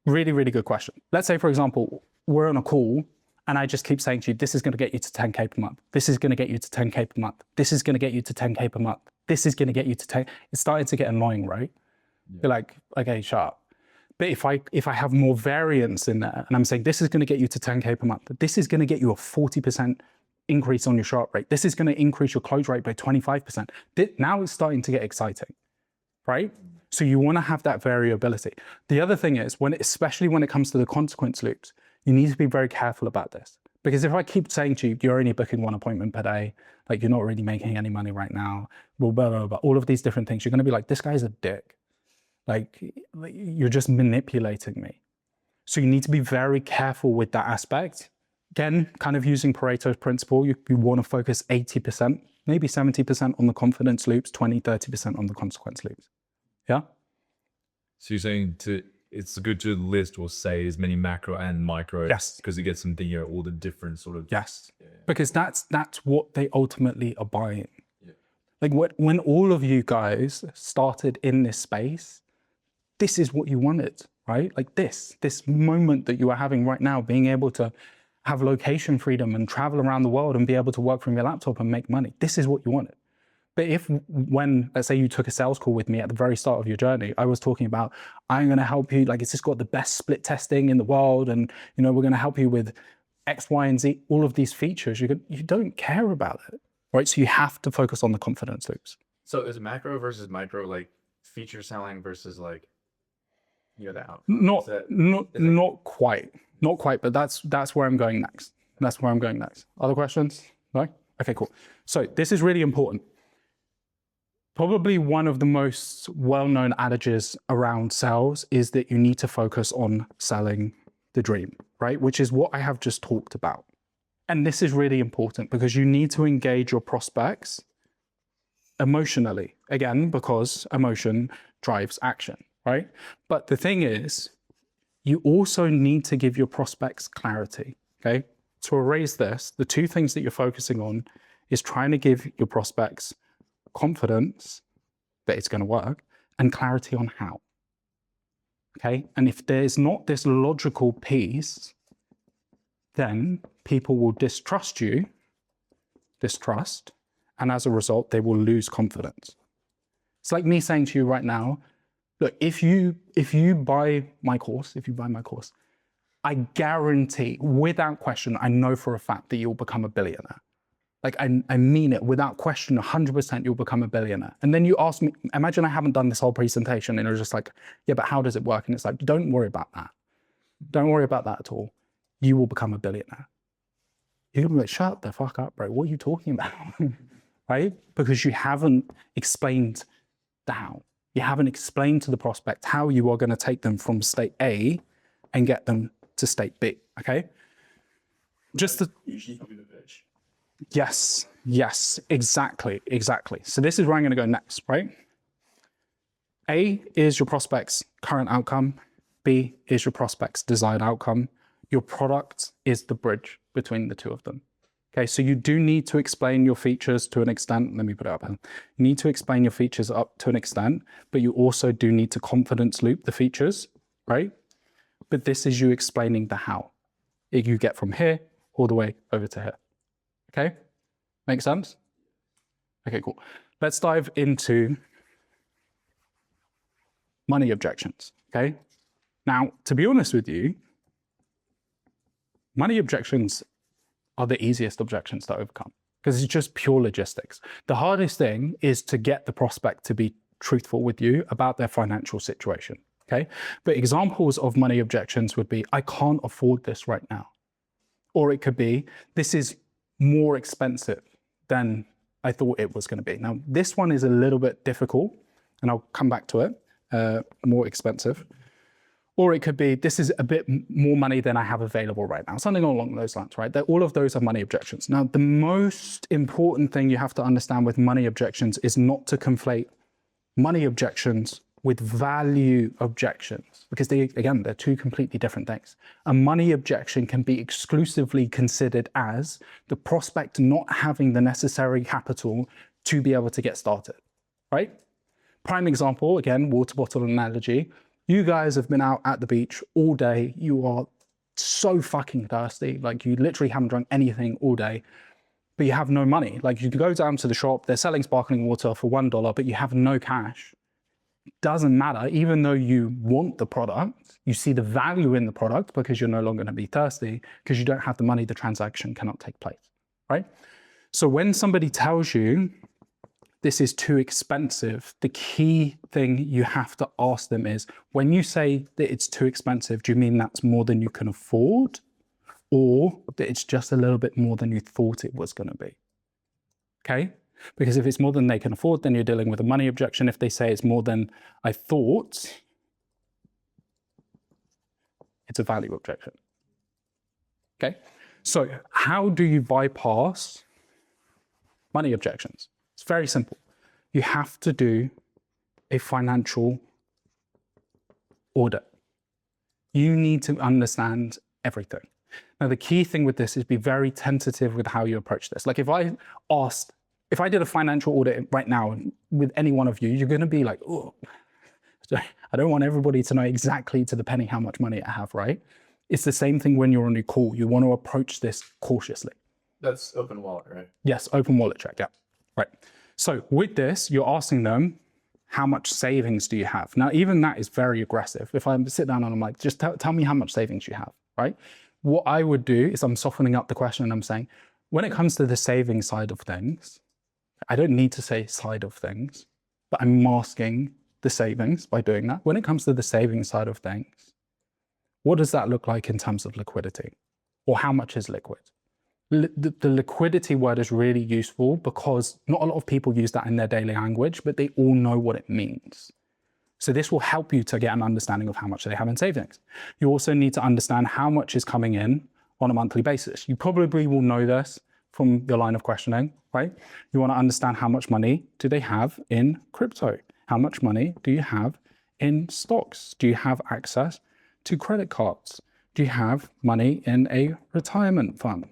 Really, really good question. Let's say, for example, we're on a call and I just keep saying to you, this is going to get you to 10K per month. This is going to get you to 10K per month. This is going to get you to 10K per month. This is going to get you to 10. It's starting to get annoying, right? Yeah. You're like, okay, shut up. But if I have more variance in there and I'm saying, this is going to get you to 10K per month, this is going to get you a 40% increase on your sharp rate. This is going to increase your close rate by 25%. Now it's starting to get exciting, right? So you want to have that variability. The other thing is, especially when it comes to the consequence loops, you need to be very careful about this. Because if I keep saying to you, you're only booking 1 appointment per day, like you're not really making any money right now, blah, blah, blah, blah, all of these different things, you're going to be like, this guy's a dick. Like you're just manipulating me. So you need to be very careful with that aspect. Again, kind of using Pareto's principle, you want to focus 80%, maybe 70% on the confidence loops, 20, 30% on the consequence loops. Yeah?
So you're saying it's good to list or say as many macro and micro.
Yes.
Because it gets them thinking all the different sort of.
Yes.
Yeah.
Because that's what they ultimately are buying. Like when all of you guys started in this space, this is what you wanted, right? Like this moment that you are having right now, being able to have location freedom and travel around the world and be able to work from your laptop and make money. This is what you wanted. But when, let's say you took a sales call with me at the very start of your journey, I was talking about, I'm going to help you, like it's just got the best split testing in the world. And, we're going to help you with X, Y, and Z, all of these features, you don't care about it, right? So you have to focus on the confidence loops.
So is macro versus micro like feature selling versus like, the outcome?
Not quite, but that's where I'm going next. Other questions? No? Okay, cool. So this is really important. Probably one of the most well-known adages around sales is that you need to focus on selling the dream, right? Which is what I have just talked about. And this is really important because you need to engage your prospects emotionally, again, because emotion drives action, right? But the thing is, you also need to give your prospects clarity, okay? To erase this, the two things that you're focusing on is trying to give your prospects confidence that it's going to work and clarity on how. Okay. And if there's not this logical piece, then people will distrust, and as a result, they will lose confidence. It's like me saying to you right now, look, if you buy my course, I guarantee, without question, I know for a fact that you'll become a billionaire. Like I mean it without question, 100% you'll become a billionaire. And then you ask me, imagine I haven't done this whole presentation and you're just like, yeah, but how does it work? And it's like, don't worry about that. Don't worry about that at all. You will become a billionaire. You're gonna be like, shut the fuck up, bro. What are you talking about? Right? Because you haven't explained the how. You haven't explained to the prospect how you are gonna take them from state A and get them to state B, okay? Yes, exactly. So this is where I'm going to go next, right? A is your prospect's current outcome. B is your prospect's desired outcome. Your product is the bridge between the two of them. Okay, so you do need to explain your features to an extent. Let me put it up here. You need to explain your features up to an extent, but you also do need to confidence loop the features, right? But this is you explaining the how. You get from here all the way over to here. Okay, make sense? Okay, cool. Let's dive into money objections, okay? Now, to be honest with you, money objections are the easiest objections to overcome because it's just pure logistics. The hardest thing is to get the prospect to be truthful with you about their financial situation, okay? But examples of money objections would be, I can't afford this right now. Or it could be, this is more expensive than I thought it was going to be. Now, this one is a little bit difficult, and I'll come back to it, more expensive. Or it could be, this is a bit more money than I have available right now. Something along those lines, right? All of those are money objections. Now, the most important thing you have to understand with money objections is not to conflate money objections with value objections, because they're two completely different things. A money objection can be exclusively considered as the prospect not having the necessary capital to be able to get started, right? Prime example, again, water bottle analogy. You guys have been out at the beach all day. You are so fucking thirsty. Like you literally haven't drunk anything all day, but you have no money. Like you go down to the shop, they're selling sparkling water for $1, but you have no cash. Doesn't matter, even though you want the product, you see the value in the product because you're no longer going to be thirsty, because you don't have the money, the transaction cannot take place, right? So when somebody tells you this is too expensive, the key thing you have to ask them is, when you say that it's too expensive, do you mean that's more than you can afford? Or that it's just a little bit more than you thought it was going to be? Okay? Because if it's more than they can afford, then you're dealing with a money objection. If they say it's more than I thought, it's a value objection. Okay? So how do you bypass money objections? It's very simple. You have to do a financial audit. You need to understand everything. Now, the key thing with this is be very tentative with how you approach this. Like if I did a financial audit right now with any one of you, you're going to be like, oh, I don't want everybody to know exactly to the penny how much money I have, right? It's the same thing when you're on a call. You want to approach this cautiously.
That's open wallet, right?
Yes, open wallet check, yeah. Right. So with this, you're asking them, how much savings do you have? Now, even that is very aggressive. If I sit down and I'm like, just tell me how much savings you have, right? What I would do is I'm softening up the question and I'm saying, when it comes to the savings side of things, I don't need to say side of things, but I'm masking the savings by doing that. When it comes to the savings side of things, what does that look like in terms of liquidity? Or how much is liquid? The liquidity word is really useful because not a lot of people use that in their daily language, but they all know what it means. So this will help you to get an understanding of how much they have in savings. You also need to understand how much is coming in on a monthly basis. You probably will know this from your line of questioning, right? You want to understand how much money do they have in crypto? How much money do you have in stocks? Do you have access to credit cards? Do you have money in a retirement fund?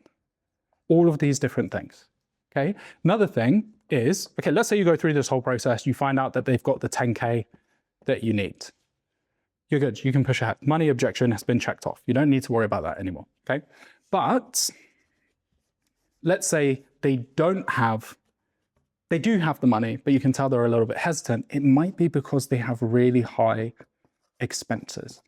All of these different things, okay? Another thing is, okay, let's say you go through this whole process, you find out that they've got the 10K that you need. You're good, you can push ahead. Money objection has been checked off. You don't need to worry about that anymore, okay? But let's say they do have the money, but you can tell they're a little bit hesitant. It might be because they have really high expenses,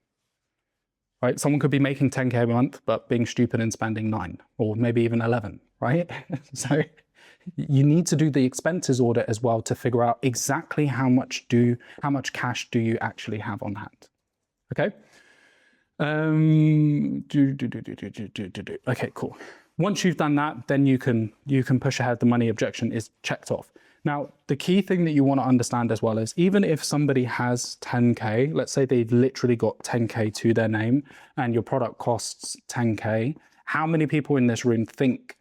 right? Someone could be making 10K a month, but being stupid and spending 9 or maybe even 11, right? So you need to do the expenses audit as well to figure out exactly how much cash do you actually have on hand, okay? Okay, cool. Once you've done that, then you can push ahead. The money objection is checked off. Now, the key thing that you want to understand as well is even if somebody has 10K, let's say they've literally got 10K to their name and your product costs 10K, how many people in this room think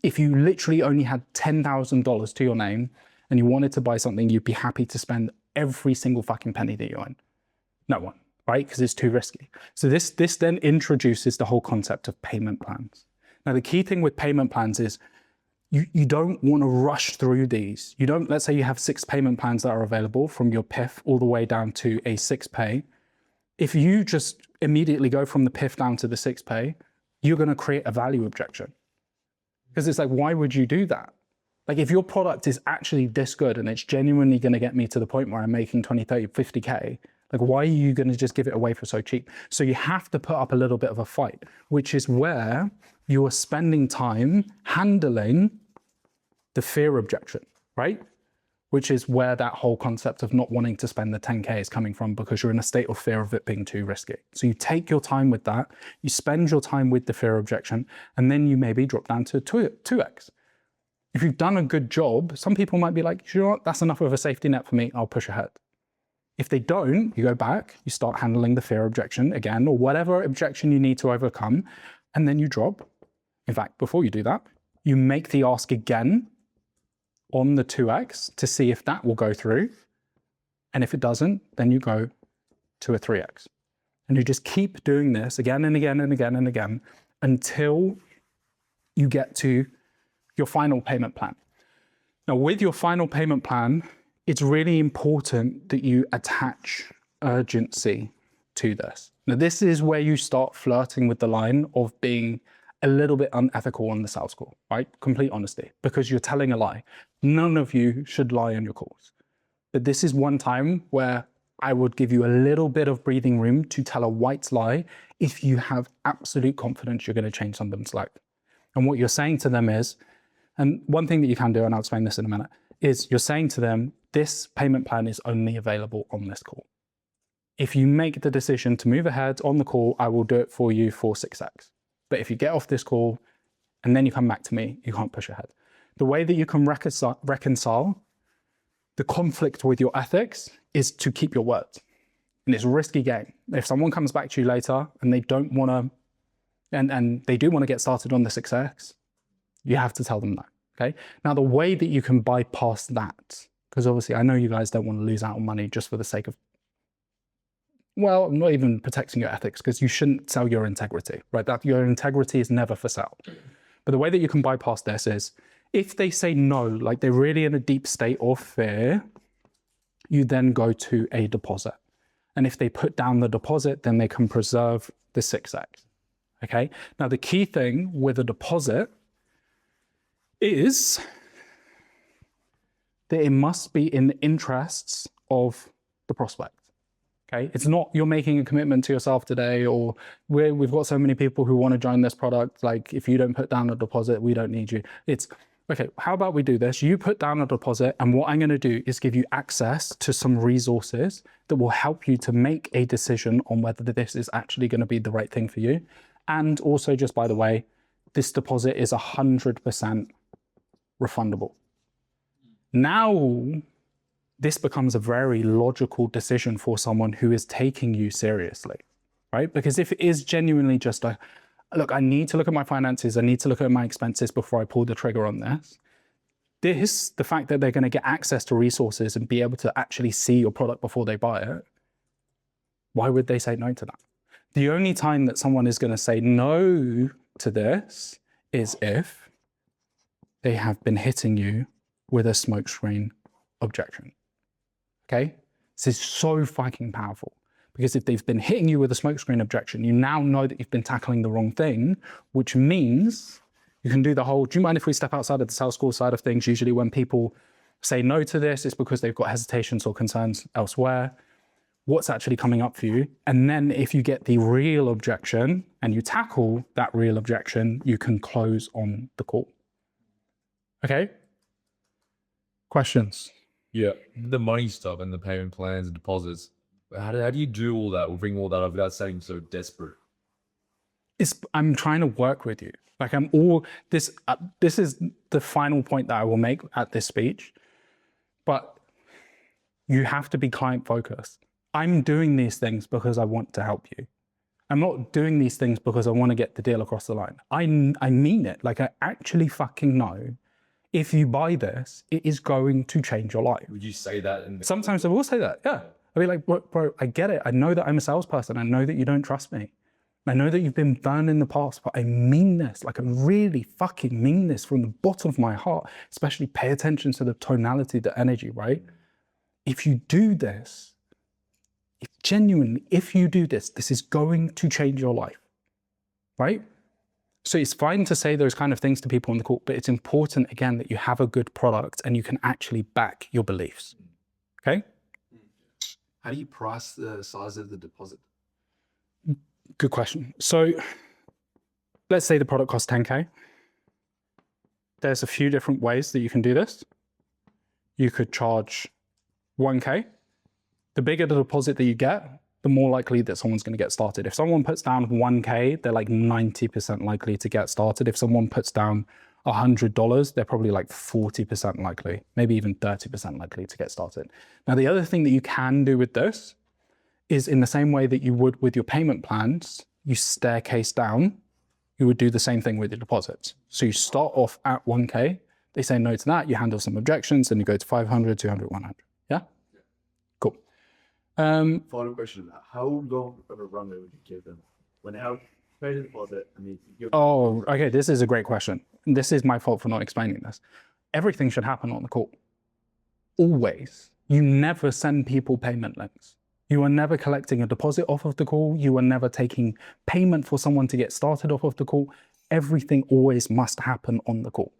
if you literally only had $10,000 to your name and you wanted to buy something, you'd be happy to spend every single fucking penny that you own? No one, right? Because it's too risky. So this then introduces the whole concept of payment plans. Now, the key thing with payment plans is you don't want to rush through these. You don't, let's say you have 6 payment plans that are available from your PIF all the way down to a 6-pay. If you just immediately go from the PIF down to the 6-pay, you're going to create a value objection. Because it's like, why would you do that? Like if your product is actually this good and it's genuinely going to get me to the point where I'm making 20, 30, 50K, like why are you going to just give it away for so cheap? So you have to put up a little bit of a fight, which is where you are spending time handling the fear objection, right? Which is where that whole concept of not wanting to spend the 10K is coming from, because you're in a state of fear of it being too risky. So you take your time with that, you spend your time with the fear objection, and then you maybe drop down to 2x. If you've done a good job, some people might be like, you know what, that's enough of a safety net for me, I'll push ahead. If they don't, you go back, you start handling the fear objection again, or whatever objection you need to overcome, and then you drop. In fact, before you do that, you make the ask again on the 2x to see if that will go through. And if it doesn't, then you go to a 3x. And you just keep doing this again and again and again and again until you get to your final payment plan. Now, with your final payment plan, it's really important that you attach urgency to this. Now, this is where you start flirting with the line of being a little bit unethical on the sales call, right? Complete honesty, because you're telling a lie. None of you should lie on your calls. But this is one time where I would give you a little bit of breathing room to tell a white lie if you have absolute confidence you're going to change something's life. And what you're saying to them is, and one thing that you can do, and I'll explain this in a minute, is you're saying to them, this payment plan is only available on this call. If you make the decision to move ahead on the call, I will do it for you for 6x. But if you get off this call and then you come back to me, you can't push ahead. The way that you can reconcile the conflict with your ethics is to keep your word. And it's a risky game. If someone comes back to you later and they don't want to, and they do want to get started on the 6x, you have to tell them that, okay? Now, the way that you can bypass that, because obviously I know you guys don't want to lose out on money just for the sake of well, not even protecting your ethics, because you shouldn't sell your integrity, right? That your integrity is never for sale. But the way that you can bypass this is if they say no, like they're really in a deep state of fear, you then go to a deposit. And if they put down the deposit, then they can preserve the 6x. Okay. Now, the key thing with a deposit is that it must be in the interests of the prospect. Okay. It's not you're making a commitment to yourself today, or we've got so many people who want to join this product. Like, if you don't put down a deposit, we don't need you. It's okay. How about we do this? You put down a deposit, and what I'm going to do is give you access to some resources that will help you to make a decision on whether this is actually going to be the right thing for you. And also, just by the way, this deposit is 100% refundable. Now, this becomes a very logical decision for someone who is taking you seriously, right? Because if it is genuinely just a, look, I need to look at my finances, I need to look at my expenses before I pull the trigger on this. The fact that they're going to get access to resources and be able to actually see your product before they buy it, why would they say no to that? The only time that someone is going to say no to this is if they have been hitting you with a smokescreen objection. Okay? This is so fucking powerful, because if they've been hitting you with a smokescreen objection, you now know that you've been tackling the wrong thing, which means you can do the whole, do you mind if we step outside of the sales call side of things? Usually when people say no to this, it's because they've got hesitations or concerns elsewhere. What's actually coming up for you? And then if you get the real objection and you tackle that real objection, you can close on the call. Okay? Questions?
Yeah, the money stuff and the payment plans and deposits. How do you do all that or bring all that up without sounding so desperate?
I'm trying to work with you. Like this is the final point that I will make at this speech, but you have to be client focused. I'm doing these things because I want to help you. I'm not doing these things because I want to get the deal across the line. I mean it. Like, I actually fucking know if you buy this, it is going to change your life.
Would you say that?
Sometimes I will say that, yeah. I'll be like, bro, I get it. I know that I'm a salesperson. I know that you don't trust me. I know that you've been burned in the past, but I mean this. Like, I really fucking mean this from the bottom of my heart. Especially pay attention to the tonality, the energy, right? If you do this, if you do this, this is going to change your life, right? So it's fine to say those kind of things to people on the call, but it's important, again, that you have a good product and you can actually back your beliefs, okay?
How do you price the size of the deposit?
Good question. So let's say the product costs 10K. There's a few different ways that you can do this. You could charge 1K. The bigger the deposit that you get, the more likely that someone's going to get started. If someone puts down 1K, they're like 90% likely to get started. If someone puts down $100, they're probably like 40% likely, maybe even 30% likely to get started. Now, the other thing that you can do with this is, in the same way that you would with your payment plans, you staircase down, you would do the same thing with your deposits. So you start off at 1K, they say no to that, you handle some objections, and you go to 500, 200, 100. Yeah? Cool.
Final question: how long of a runway would you give them when they have paid a deposit?
Oh, okay. This is a great question. This is my fault for not explaining this. Everything should happen on the call. Always. You never send people payment links. You are never collecting a deposit off of the call. You are never taking payment for someone to get started off of the call. Everything always must happen on the call.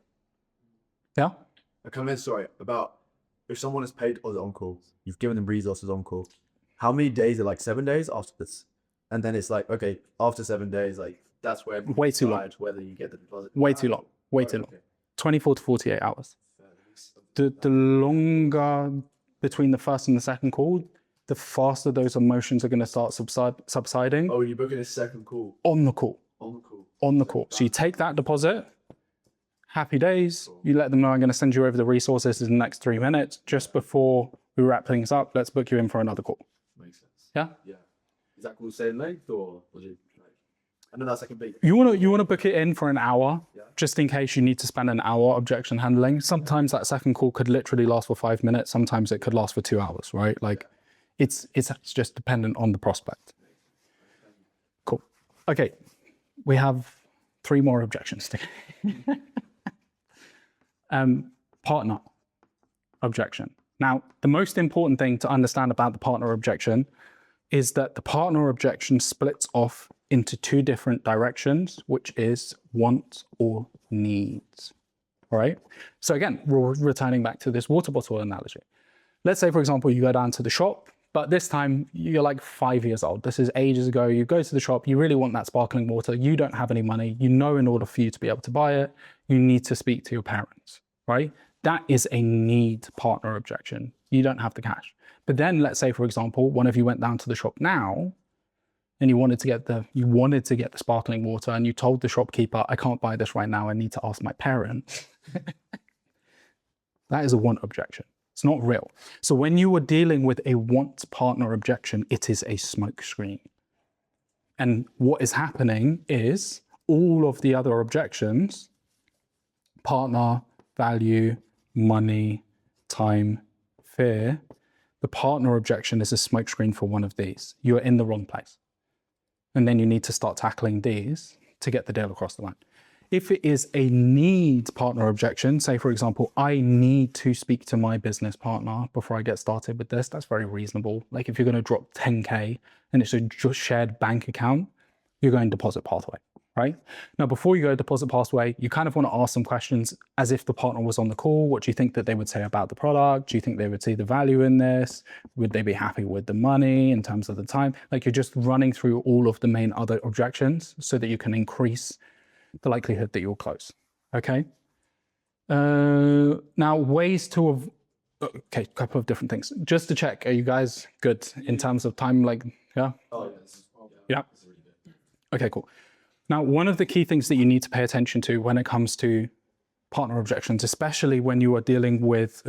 Yeah?
I come in, sorry, about if someone has paid deposit on call, you've given them resources on call. How many days are like 7 days after this? And then it's like, okay, after 7 days, like that's where
way too long.
Whether you get the deposit.
Way too long. Way too long. 24 to 48 hours. The longer between the first and the second call, the faster those emotions are going to start subsiding.
Oh, you're booking a second call?
On the call.
On the call.
On the call. So you take that deposit, happy days. You let them know I'm going to send you over the resources in the next 3 minutes. Just before we wrap things up, let's book you in for another call.
Makes sense.
Yeah?
Yeah. Is that call same length, or was it like, I know that's like a big...
You want to book it in for an hour, just in case you need to spend an hour objection handling. Sometimes that second call could literally last for 5 minutes. Sometimes it could last for 2 hours, right? Like, It's just dependent on the prospect. Cool. Okay, we have 3 more objections. Partner objection. Now, the most important thing to understand about the partner objection is that the partner objection splits off into 2 different directions, which is wants or needs. All right. So again, we're returning back to this water bottle analogy. Let's say, for example, you go down to the shop, but this time you're like 5 years old. This is ages ago. You go to the shop, you really want that sparkling water. You don't have any money. You know, in order for you to be able to buy it, you need to speak to your parents, right? That is a need partner objection. You don't have the cash. But then let's say, for example, one of you went down to the shop now and you wanted to get the sparkling water and you told the shopkeeper, I can't buy this right now. I need to ask my parents. That is a want objection. It's not real. So when you are dealing with a want partner objection, it is a smoke screen. And what is happening is all of the other objections, partner, value, money, time, fear, the partner objection is a smoke screen for one of these. You are in the wrong place. And then you need to start tackling these to get the deal across the line. If it is a need partner objection, say for example, I need to speak to my business partner before I get started with this, that's very reasonable. Like if you're going to drop 10K and it's a just shared bank account, you're going deposit pathway, right? Now, before you go deposit pathway, you kind of want to ask some questions as if the partner was on the call. What do you think that they would say about the product? Do you think they would see the value in this? Would they be happy with the money in terms of the time? Like you're just running through all of the main other objections so that you can increase the likelihood that you'll close, okay? Now, ways to, okay, a couple of different things. Just to check, are you guys good in terms of time, like, yeah? Oh, yes. Yeah? Okay, cool. Now, one of the key things that you need to pay attention to when it comes to partner objections, especially when you are dealing with,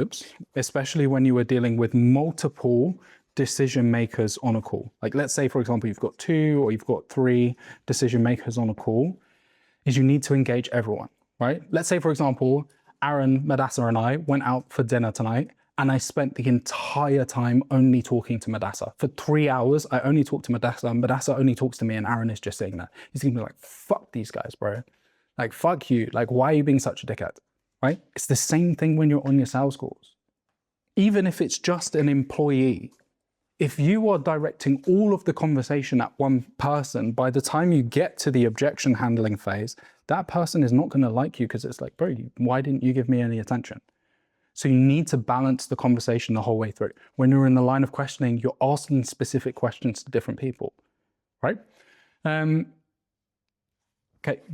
multiple decision makers on a call. Like let's say, for example, you've got 2 or you've got 3 decision makers on a call, is you need to engage everyone, right? Let's say, for example, Aaron, Madassa, and I went out for dinner tonight, and I spent the entire time only talking to Madassa. For 3 hours, I only talked to Madassa, and Madassa only talks to me, and Aaron is just sitting there. He's gonna be like, fuck these guys, bro. Like, fuck you. Like, why are you being such a dickhead, right? It's the same thing when you're on your sales calls. Even if it's just an employee, if you are directing all of the conversation at one person, by the time you get to the objection handling phase, that person is not going to like you because it's like, bro, why didn't you give me any attention? So you need to balance the conversation the whole way through. When you're in the line of questioning, you're asking specific questions to different people, right? Okay,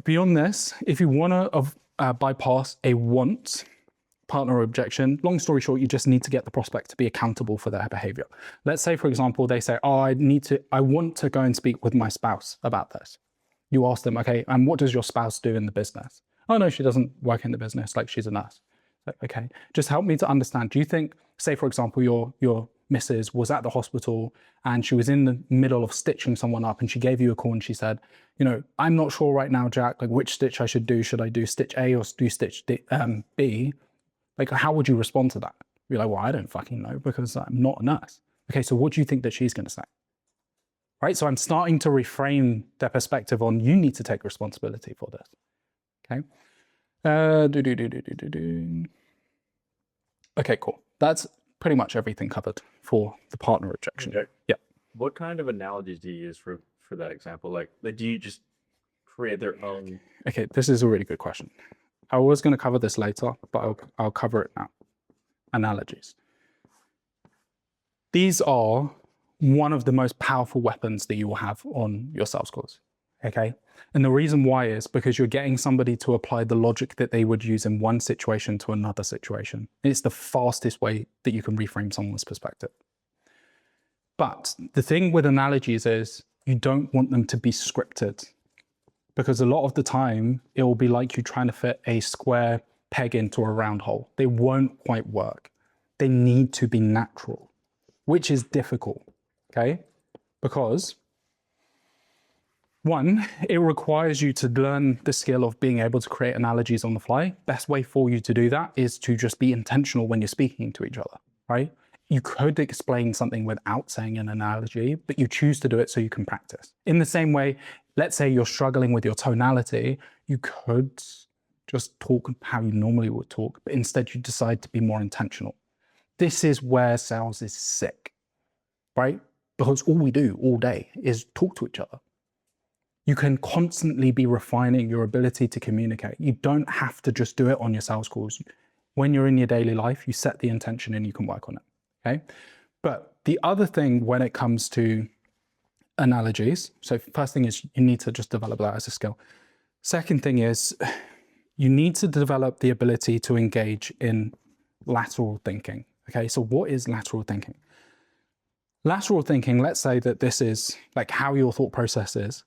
beyond this, if you want to bypass a want partner objection, long story short, you just need to get the prospect to be accountable for their behavior. Let's say, for example, they say, oh, I want to go and speak with my spouse about this. You ask them, okay, and what does your spouse do in the business? Oh, no, she doesn't work in the business, like she's a nurse. Okay, just help me to understand. Do you think, say, for example, your missus was at the hospital and she was in the middle of stitching someone up and she gave you a call and she said, you know, I'm not sure right now, Jack, like which stitch I should do. Should I do stitch A or do stitch B? Like, how would you respond to that? You're like, well, I don't fucking know because I'm not a nurse. Okay, so what do you think that she's going to say? Right, so I'm starting to reframe their perspective on you need to take responsibility for this. Okay. Okay, cool. That's pretty much everything covered for the partner objection.
Okay.
Yeah.
What kind of analogies do you use for that example? Like, do you just create their own?
Okay, this is a really good question. I was going to cover this later, but I'll cover it now. Analogies. These are one of the most powerful weapons that you will have on your sales calls. Okay. And the reason why is because you're getting somebody to apply the logic that they would use in one situation to another situation. It's the fastest way that you can reframe someone's perspective. But the thing with analogies is you don't want them to be scripted, because a lot of the time it will be like you trying to fit a square peg into a round hole. They won't quite work. They need to be natural, which is difficult, okay? Because one, it requires you to learn the skill of being able to create analogies on the fly. Best way for you to do that is to just be intentional when you're speaking to each other, right? you could explain something without saying an analogy, but you choose to do it so you can practice. In the same way, let's say you're struggling with your tonality, you could just talk how you normally would talk, but instead you decide to be more intentional. This is where sales is sick, right? Because all we do all day is talk to each other. You can constantly be refining your ability to communicate. You don't have to just do it on your sales calls. When you're in your daily life, you set the intention and you can work on it, okay? But the other thing when it comes to analogies, so first thing is you need to just develop that as a skill. Second thing is you need to develop the ability to engage in lateral thinking, okay? So what is lateral thinking? Lateral thinking, let's say that this is like how your thought process is.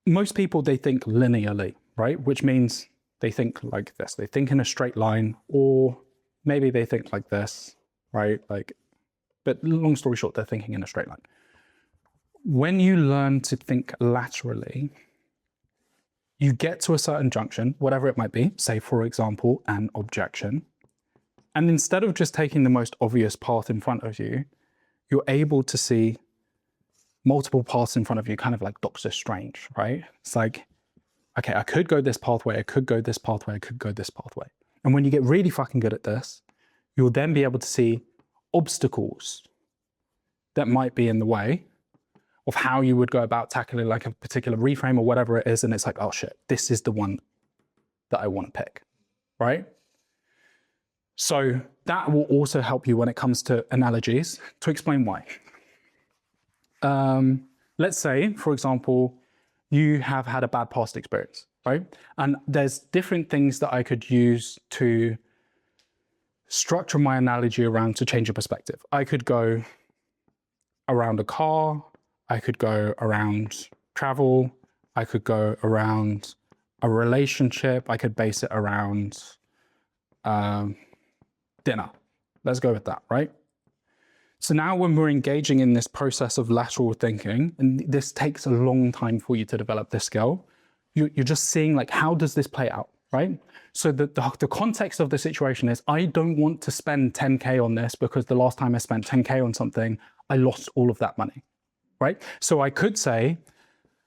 Most people, they think linearly, right? Which means they think like this. They think in a straight line, or maybe they think like this, right? Like, but long story short, they're thinking in a straight line. When you learn to think laterally, you get to a certain junction, whatever it might be, say for example, an objection. And instead of just taking the most obvious path in front of you, you're able to see multiple paths in front of you, kind of like Doctor Strange, right? It's like, okay, I could go this pathway, I could go this pathway, I could go this pathway. And when you get really fucking good at this, you'll then be able to see obstacles that might be in the way of how you would go about tackling like a particular reframe or whatever it is. And it's like, oh shit, this is the one that I want to pick, right? So that will also help you when it comes to analogies to explain why. Let's say, for example, you have had a bad past experience, right? And there's different things that I could use to structure my analogy around to change your perspective. I could go around a car, I could go around travel, I could go around a relationship, I could base it around dinner. Let's go with that, right? So now when we're engaging in this process of lateral thinking, and this takes a long time for you to develop this skill, you're just seeing like, how does this play out, right? So the context of the situation is, I don't want to spend 10K on this because the last time I spent 10K on something, I lost all of that money, right? So I could say,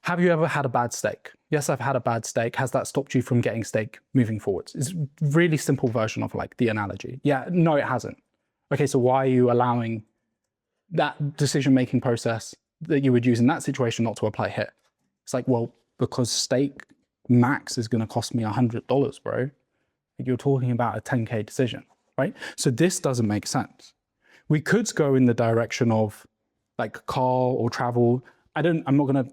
have you ever had a bad steak? Yes, I've had a bad steak. Has that stopped you from getting steak moving forwards? It's a really simple version of like the analogy. Yeah, no, it hasn't. Okay, so why are you allowing that decision-making process that you would use in that situation not to apply here? It's like, well, because steak max is gonna cost me $100, bro. You're talking about a 10K decision, right? So this doesn't make sense. We could go in the direction of like car or travel. I'm not gonna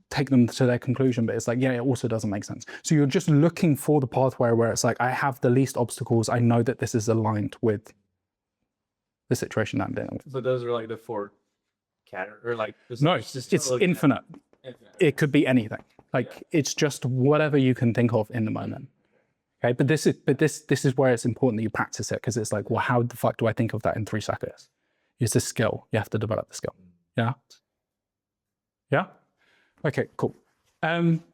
take them to their conclusion, but it's like, yeah, it also doesn't make sense. So you're just looking for the pathway where it's like, I have the least obstacles. I know that this is aligned with the situation that I'm dealing with.
So those are like the four or like
no, it's infinite. It could be anything. Like it's just whatever you can think of in the moment. Okay, but this is where it's important that you practice it, because it's like, well, how the fuck do I think of that in 3 seconds? It's a skill. You have to develop the skill. Yeah. Yeah. Okay, cool.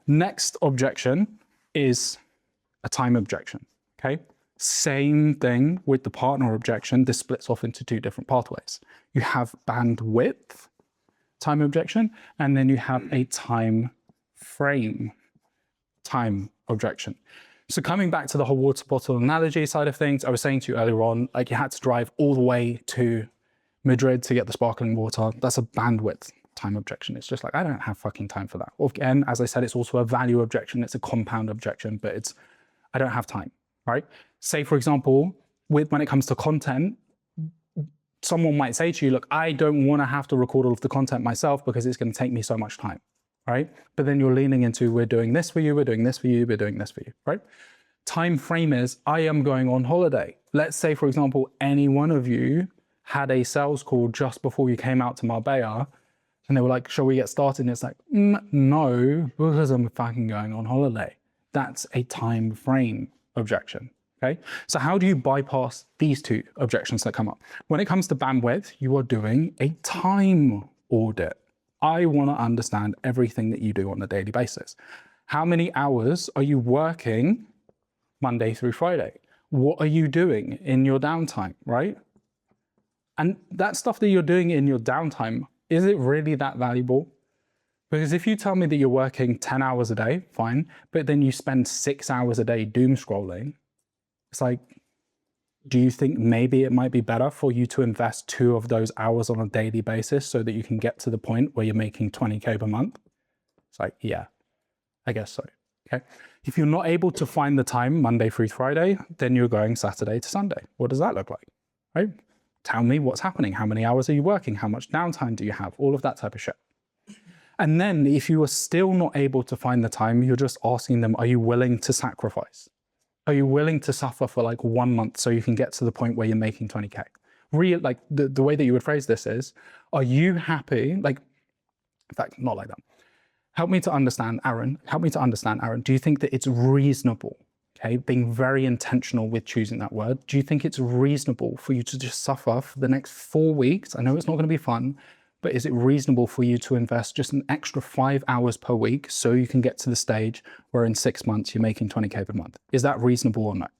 Next objection is a time objection. Okay. Same thing with the partner objection. This splits off into 2 different pathways. You have bandwidth time objection, and then you have a time frame time objection. So coming back to the whole water bottle analogy side of things, I was saying to you earlier on, like you had to drive all the way to Madrid to get the sparkling water. That's a bandwidth time objection. It's just like, I don't have fucking time for that. Again, as I said, it's also a value objection. It's a compound objection, but I don't have time, right? Say, for example, when it comes to content, someone might say to you, look, I don't want to have to record all of the content myself because it's going to take me so much time, right? But then you're leaning into, we're doing this for you, we're doing this for you, we're doing this for you, right? Time frame is, I am going on holiday. Let's say, for example, any one of you had a sales call just before you came out to Marbella, and they were like, shall we get started? And it's like, no, because I'm fucking going on holiday. That's a time frame objection, okay? So how do you bypass these 2 objections that come up? When it comes to bandwidth, you are doing a time audit. I want to understand everything that you do on a daily basis. How many hours are you working Monday through Friday? What are you doing in your downtime, right? And that stuff that you're doing in your downtime, is it really that valuable? Because if you tell me that you're working 10 hours a day, fine, but then you spend 6 hours a day doom scrolling, it's like, do you think maybe it might be better for you to invest 2 of those hours on a daily basis so that you can get to the point where you're making 20K per month? It's like, yeah, I guess so. Okay. If you're not able to find the time Monday through Friday, then you're going Saturday to Sunday. What does that look like? Right? Tell me what's happening. How many hours are you working? How much downtime do you have? All of that type of shit. And then if you are still not able to find the time, you're just asking them, are you willing to sacrifice? Are you willing to suffer for like 1 month so you can get to the point where you're making 20K? Like the way that you would phrase this is, are you happy? Like, in fact, not like that. Help me to understand, Aaron. Do you think that it's reasonable, okay, being very intentional with choosing that word, do you think it's reasonable for you to just suffer for the next 4 weeks? I know it's not going to be fun, but is it reasonable for you to invest just an extra 5 hours per week so you can get to the stage where in 6 months you're making 20K per month? Is that reasonable or not?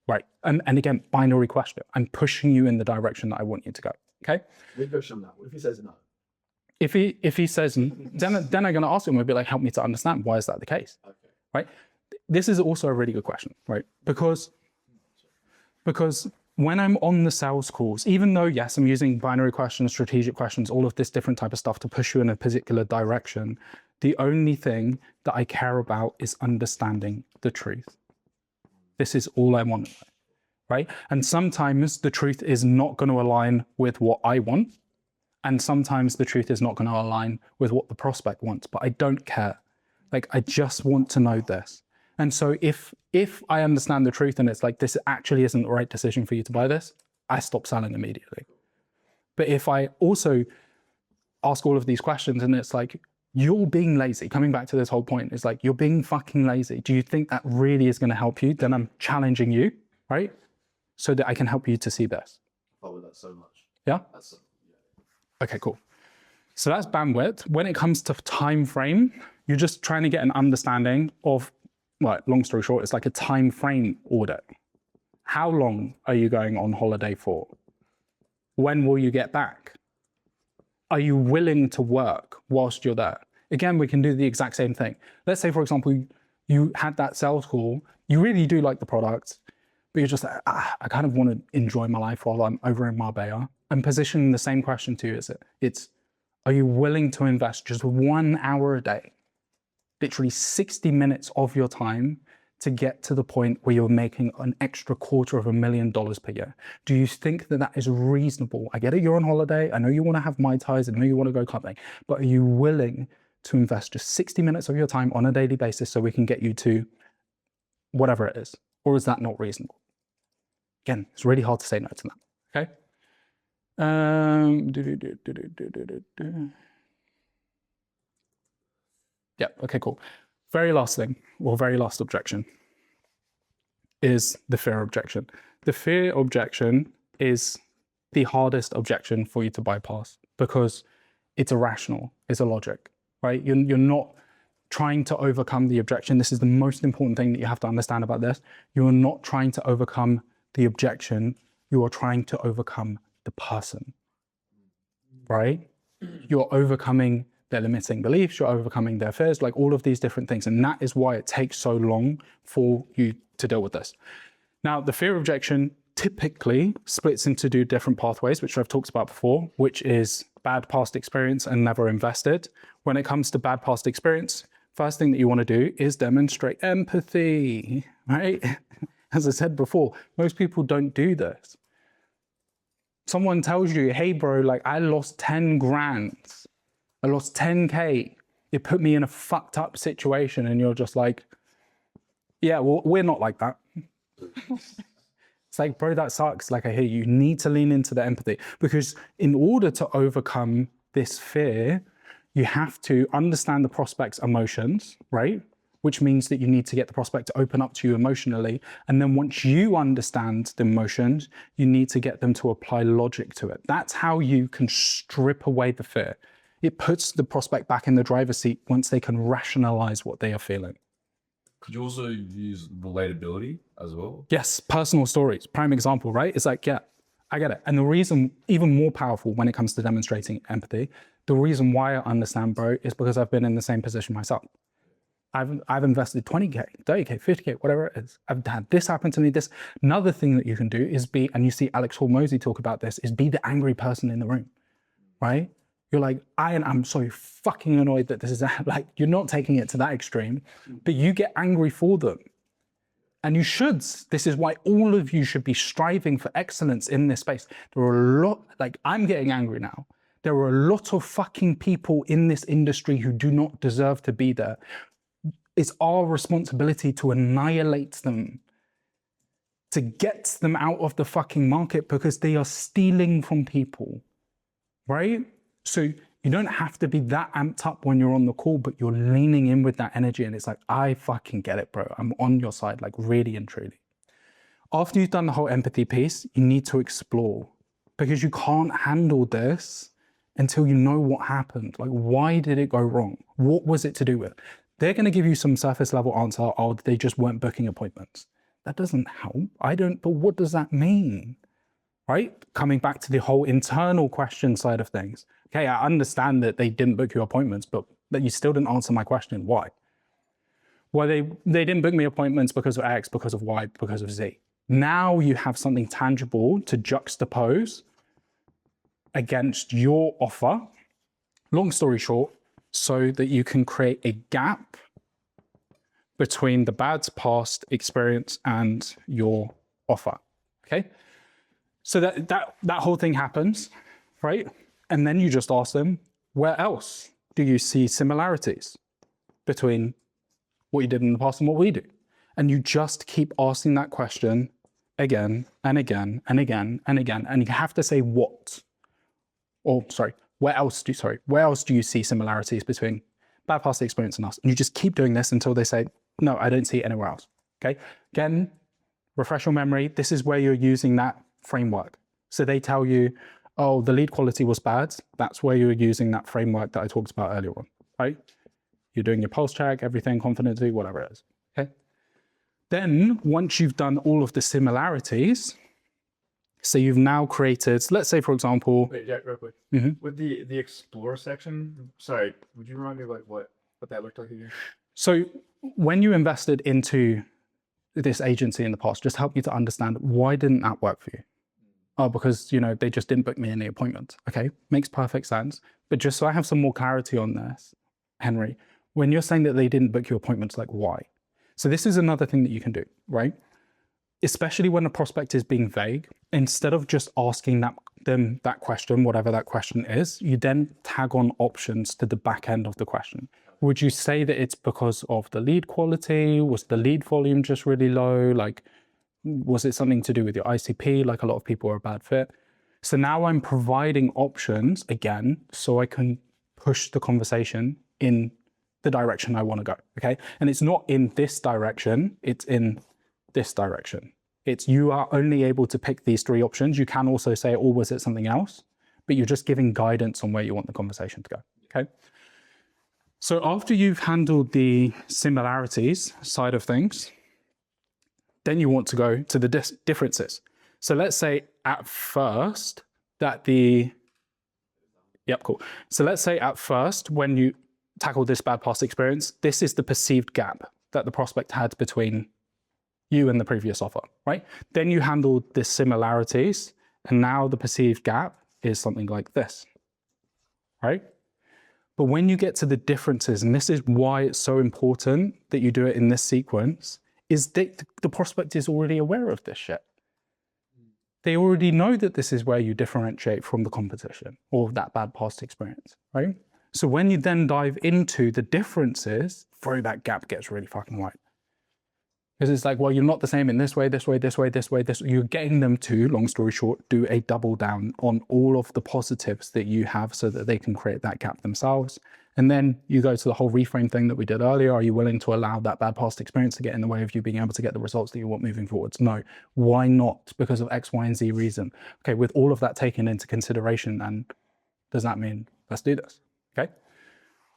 Right. And again, binary question. I'm pushing you in the direction that I want you to go. Okay.
We push him now. What if he says no?
If he says, then I'm going to ask him, I'll be like, help me to understand, why is that the case? Okay. Right? This is also a really good question, right? Because when I'm on the sales calls, even though, yes, I'm using binary questions, strategic questions, all of this different type of stuff to push you in a particular direction, the only thing that I care about is understanding the truth. This is all I want, right? And sometimes the truth is not going to align with what I want. And sometimes the truth is not going to align with what the prospect wants, but I don't care. Like, I just want to know this. And so if I understand the truth and it's like, this actually isn't the right decision for you to buy this, I stop selling immediately. But if I also ask all of these questions and it's like, you're being lazy, coming back to this whole point, it's like, you're being fucking lazy. Do you think that really is going to help you? Then I'm challenging you, right? So that I can help you to see this.
I follow that so much.
Yeah? Okay, cool. So that's bandwidth. When it comes to time frame, you're just trying to get an understanding of, well, long story short, it's like a time frame audit. How long are you going on holiday for? When will you get back? Are you willing to work whilst you're there? Again, we can do the exact same thing. Let's say, for example, you had that sales call, you really do like the product, but you're just like, I kind of want to enjoy my life while I'm over in Marbella. I'm positioning the same question to you as it's, are you willing to invest just 1 hour a day, literally 60 minutes of your time to get to the point where you're making an extra $250,000 per year? Do you think that that is reasonable? I get it, you're on holiday. I know you want to have Mai Tais. I know you want to go clubbing, but are you willing to invest just 60 minutes of your time on a daily basis so we can get you to whatever it is? Or is that not reasonable? Again, it's really hard to say no to that, okay? Yeah, okay, cool. Very last thing, or very last objection, is the fear objection. The fear objection is the hardest objection for you to bypass because it's irrational, it's illogic, right? You're not trying to overcome the objection. This is the most important thing that you have to understand about this. You are not trying to overcome the objection, you are trying to overcome the person, right? You're overcoming their limiting beliefs, you're overcoming their fears, like all of these different things. And that is why it takes so long for you to deal with this. Now, the fear objection typically splits into two different pathways, which I've talked about before, which is bad past experience and never invested. When it comes to bad past experience, first thing that you want to do is demonstrate empathy, right? As I said before, most people don't do this. Someone tells you, hey bro, like I lost 10 grand. I lost 10K. It put me in a fucked up situation. And you're just like, yeah, well, we're not like that. It's like, bro, that sucks. Like I hear you need to lean into the empathy because in order to overcome this fear, you have to understand the prospect's emotions, right? Which means that you need to get the prospect to open up to you emotionally. And then once you understand the emotions, you need to get them to apply logic to it. That's how you can strip away the fear. It puts the prospect back in the driver's seat once they can rationalize what they are feeling.
Could you also use relatability as well?
Yes, personal stories, prime example, right? It's like, yeah, I get it. And the reason, even more powerful when it comes to demonstrating empathy, the reason why I understand, bro, is because I've been in the same position myself. I've invested 20K, 30K, 50K, whatever it is. I've had this happen to me. This another thing that you can do is be, and you see Alex Hormozy talk about this, is be the angry person in the room, right? You're like, I'm so fucking annoyed that this is like, you're not taking it to that extreme, but you get angry for them. And you should. This is why all of you should be striving for excellence in this space. There are a lot, like I'm getting angry now. There are a lot of fucking people in this industry who do not deserve to be there. It's our responsibility to annihilate them, to get them out of the fucking market because they are stealing from people, right? So you don't have to be that amped up when you're on the call, but you're leaning in with that energy and it's like, I fucking get it, bro. I'm on your side, like really and truly. After you've done the whole empathy piece, you need to explore because you can't handle this until you know what happened. Like, why did it go wrong? What was it to do with? They're going to give you some surface level answer, oh, they just weren't booking appointments. That doesn't help. But what does that mean? Right? Coming back to the whole internal question side of things. Okay, I understand that they didn't book your appointments, but that you still didn't answer my question. Why? Well, they didn't book me appointments because of X, because of Y, because of Z. Now you have something tangible to juxtapose against your offer. Long story short, so that you can create a gap between the bad past experience and your offer, okay? So that whole thing happens, right? And then you just ask them, where else do you see similarities between what you did in the past and what we do? And you just keep asking that question again and again and again and again. And you have to say what, or sorry, where else do you see similarities between bad past experience and us? And you just keep doing this until they say, no, I don't see it anywhere else, okay? Again, refresh your memory. This is where you're using that framework. So they tell you, oh, the lead quality was bad. That's where you're using that framework that I talked about earlier on, right? You're doing your pulse check, everything, competency, whatever it is, okay? Then once you've done all of the similarities, so you've now created, let's say, for example.
Wait, Jack, real quick. With the explore section, sorry, would you remind me like what that looked like again?
So when you invested into this agency in the past, just help me to understand, why didn't that work for you? Oh, because, they just didn't book me any appointments. Okay, makes perfect sense. But just so I have some more clarity on this, Henry, when you're saying that they didn't book your appointments, like why? So this is another thing that you can do, right? Especially when a prospect is being vague, instead of just asking them that question, whatever that question is, you then tag on options to the back end of the question. Would you say that it's because of the lead quality? Was the lead volume just really low? Like, was it something to do with your ICP? Like a lot of people are a bad fit. So now I'm providing options again, so I can push the conversation in the direction I want to go, okay? And it's not in this direction, it's in this direction. It's you are only able to pick these three options. You can also say, or was it something else? But you're just giving guidance on where you want the conversation to go, okay? So after you've handled the similarities side of things, then you want to go to the differences. So let's say at first that So let's say at first when you tackle this bad past experience, this is the perceived gap that the prospect had between you and the previous offer, right? Then you handled the similarities, and now the perceived gap is something like this, right? But when you get to the differences, and this is why it's so important that you do it in this sequence, is that the prospect is already aware of this shit. They already know that this is where you differentiate from the competition or that bad past experience, right? So when you then dive into the differences, that gap gets really fucking wide. Because it's like, well, you're not the same in this way, this way, this way, this way, this. You're getting them to, long story short, do a double down on all of the positives that you have so that they can create that gap themselves. And then you go to the whole reframe thing that we did earlier. Are you willing to allow that bad past experience to get in the way of you being able to get the results that you want moving forwards? No. Why not? Because of X, Y, and Z reason. Okay, with all of that taken into consideration, then does that mean let's do this? Okay.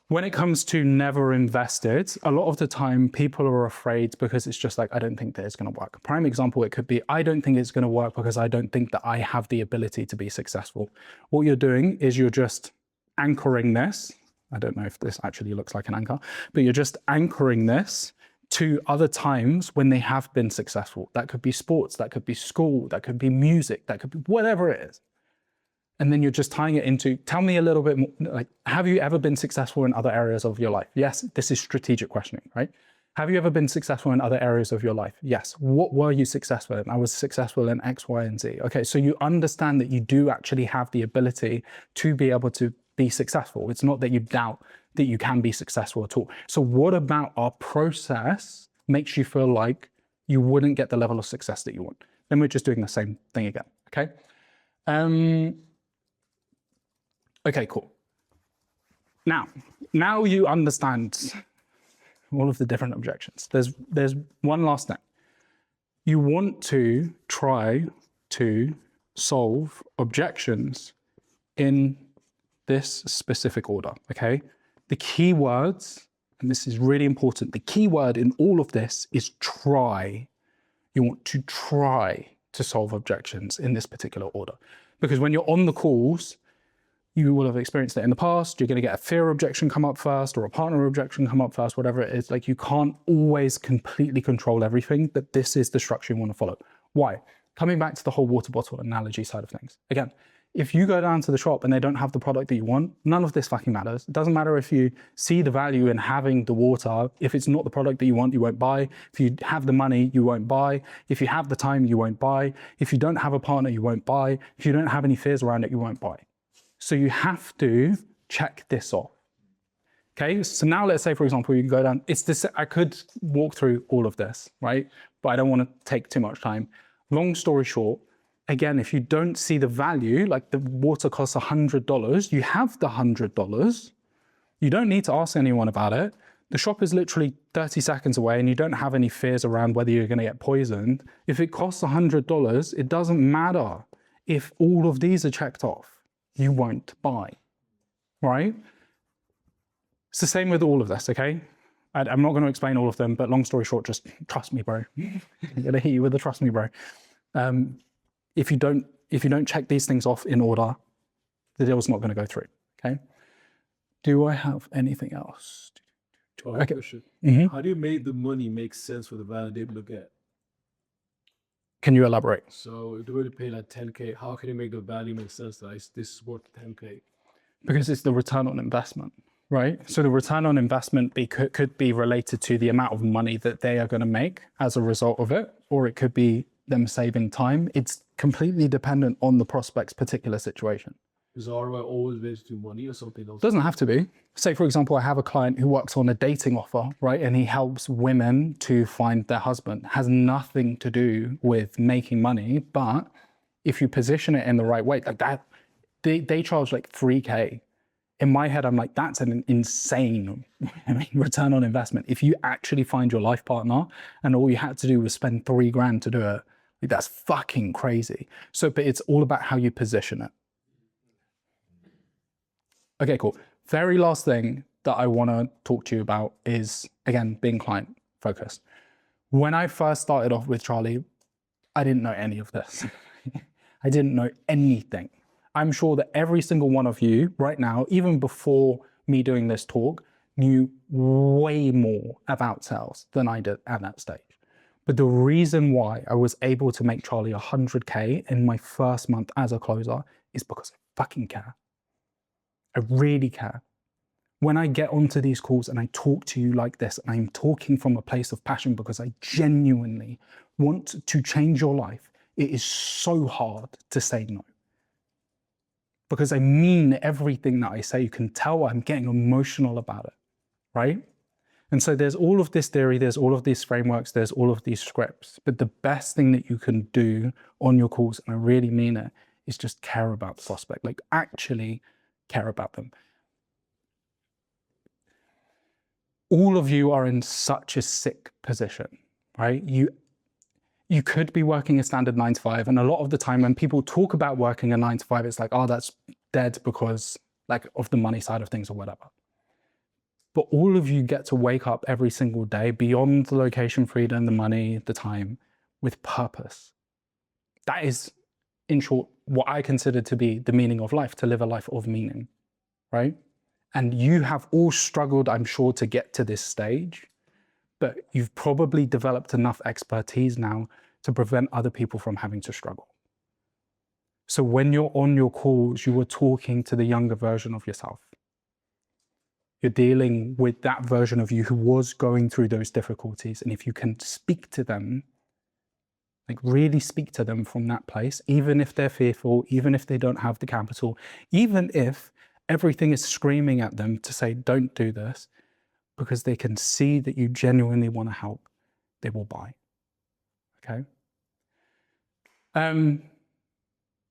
When it comes to never invested, a lot of the time people are afraid because it's just like, I don't think that it's going to work. Prime example, it could be, I don't think it's going to work because I don't think that I have the ability to be successful. What you're doing is you're just anchoring this. I don't know if this actually looks like an anchor, but you're just anchoring this to other times when they have been successful. That could be sports, that could be school, that could be music, that could be whatever it is. And then you're just tying it into, tell me a little bit more, like, have you ever been successful in other areas of your life? Yes, this is strategic questioning, right? Have you ever been successful in other areas of your life? Yes. What were you successful in? I was successful in X, Y, and Z. Okay, so you understand that you do actually have the ability to be able to be successful. It's not that you doubt that you can be successful at all. So what about our process makes you feel like you wouldn't get the level of success that you want? Then we're just doing the same thing again, okay? Okay, cool. Now you understand all of the different objections. There's one last thing. You want to try to solve objections in this specific order, okay? The key words, and this is really important, the key word in all of this is try. You want to try to solve objections in this particular order. Because when you're on the calls, you will have experienced it in the past. You're going to get a fear objection come up first or a partner objection come up first, whatever it is. Like, you can't always completely control everything, but this is the structure you want to follow. Why? Coming back to the whole water bottle analogy side of things. Again, if you go down to the shop and they don't have the product that you want, none of this fucking matters. It doesn't matter if you see the value in having the water. If it's not the product that you want, you won't buy. If you have the money, you won't buy. If you have the time, you won't buy. If you don't have a partner, you won't buy. If you don't have any fears around it, you won't buy. So you have to check this off. Okay, so now let's say, for example, you go down, it's this, I could walk through all of this, right? But I don't want to take too much time. Long story short, again, if you don't see the value, like the water costs $100, you have the $100, you don't need to ask anyone about it. The shop is literally 30 seconds away and you don't have any fears around whether you're going to get poisoned. If it costs $100, it doesn't matter if all of these are checked off. You won't buy, right? It's the same with all of this, okay? I'm not going to explain all of them, but long story short, just trust me, bro. I'm going to hit you with the trust me, bro. If you don't check these things off in order, the deal's not going to go through, okay? Do I have anything else?
Okay.
Mm-hmm.
How do you make the money make sense for the value they're able to get?
Can you elaborate?
So if they were to pay like 10K, how can you make the value make sense that this is worth 10K?
Because it's the return on investment, right? So the return on investment could be related to the amount of money that they are going to make as a result of it, or it could be them saving time. It's completely dependent on the prospect's particular situation.
Is ROI always based on money or something else?
Doesn't have to be. Say, for example, I have a client who works on a dating offer, right? And he helps women to find their husband. Has nothing to do with making money, but if you position it in the right way, like that, they charge like 3K. In my head, I'm like, that's an insane return on investment. If you actually find your life partner and all you had to do was spend $3,000 to do it, like, that's fucking crazy. So, but it's all about how you position it. Okay, cool. Very last thing that I want to talk to you about is, again, being client focused. When I first started off with Charlie, I didn't know any of this. I didn't know anything. I'm sure that every single one of you right now, even before me doing this talk, knew way more about sales than I did at that stage. But the reason why I was able to make Charlie 100K in my first month as a closer is because I fucking care. I really care. When I get onto these calls and I talk to you like this, and I'm talking from a place of passion because I genuinely want to change your life, it is so hard to say no. Because I mean everything that I say. You can tell I'm getting emotional about it, right? And so there's all of this theory, there's all of these frameworks, there's all of these scripts. But the best thing that you can do on your calls, and I really mean it, is just care about the prospect. Like, actually care about them. All of you are in such a sick position, right? You could be working a standard 9 to 5. And a lot of the time when people talk about working a 9 to 5, it's like, oh, that's dead because like of the money side of things or whatever. but all of you get to wake up every single day beyond the location, freedom, the money, the time, with purpose. That is, in short, what I consider to be the meaning of life, to live a life of meaning, right? And you have all struggled, I'm sure, to get to this stage, but you've probably developed enough expertise now to prevent other people from having to struggle. So when you're on your calls, you are talking to the younger version of yourself. You're dealing with that version of you who was going through those difficulties. And if you can speak to them, like really speak to them from that place, even if they're fearful, even if they don't have the capital, even if everything is screaming at them to say, don't do this, because they can see that you genuinely want to help, they will buy. Okay?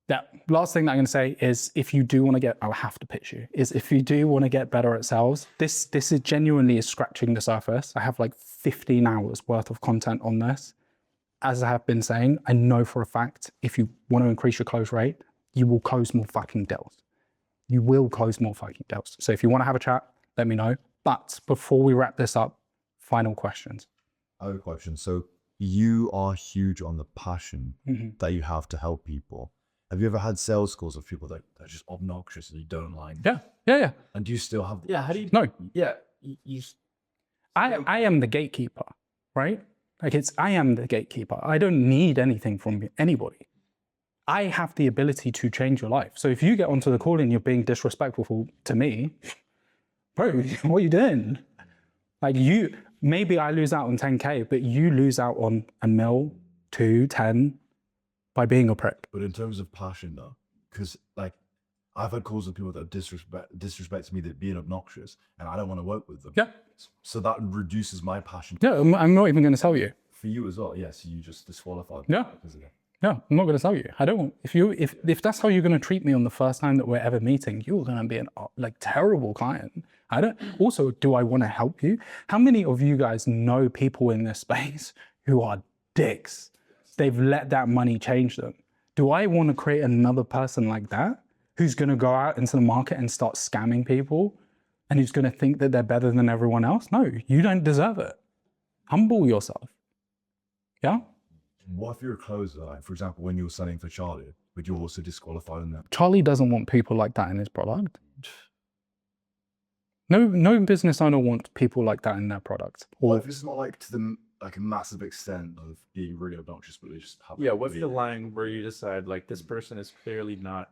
That last thing that I'm going to say is, if you do want to get, I'll have to pitch you, is if you do want to get better at sales, this is genuinely scratching the surface. I have like 15 hours worth of content on this. As I have been saying, I know for a fact, if you want to increase your close rate, you will close more fucking deals. You will close more fucking deals. So if you want to have a chat, let me know. But before we wrap this up, final questions.
I have a question. So you are huge on the passion that you have to help people. Have you ever had sales calls of people that are just obnoxious and you don't like?
Yeah.
And do you still have?
Yeah. How do you?
No.
Yeah.
I am the gatekeeper, right? Like I am the gatekeeper. I don't need anything from anybody. I have the ability to change your life. So if you get onto the call and you're being disrespectful to me, bro, what are you doing? Like maybe I lose out on 10K, but you lose out on $1 million, 2, 10 by being a prick.
But in terms of passion though, because like I've had calls with people that disrespect me, that being obnoxious, and I don't want to work with them.
Yeah.
So that reduces my passion.
Yeah, I'm not even going to tell you.
For you as well, yes. You just disqualified.
Yeah. No, I'm not going to tell you. I don't. If that's how you're going to treat me on the first time that we're ever meeting, you're going to be an terrible client. I don't. Also, do I want to help you? How many of you guys know people in this space who are dicks? They've let that money change them. Do I want to create another person like that who's going to go out into the market and start scamming people, and who's going to think that they're better than everyone else? No, you don't deserve it. Humble yourself. Yeah.
What if you're a closer? Like, for example, when you were selling for Charlie, would you also disqualify them?
Charlie doesn't want people like that in his product. No business owner wants people like that in their product.
Well, if it's not like to the like a massive extent of being really obnoxious, but they just have.
Yeah. What's the line where you decide like this person is clearly not?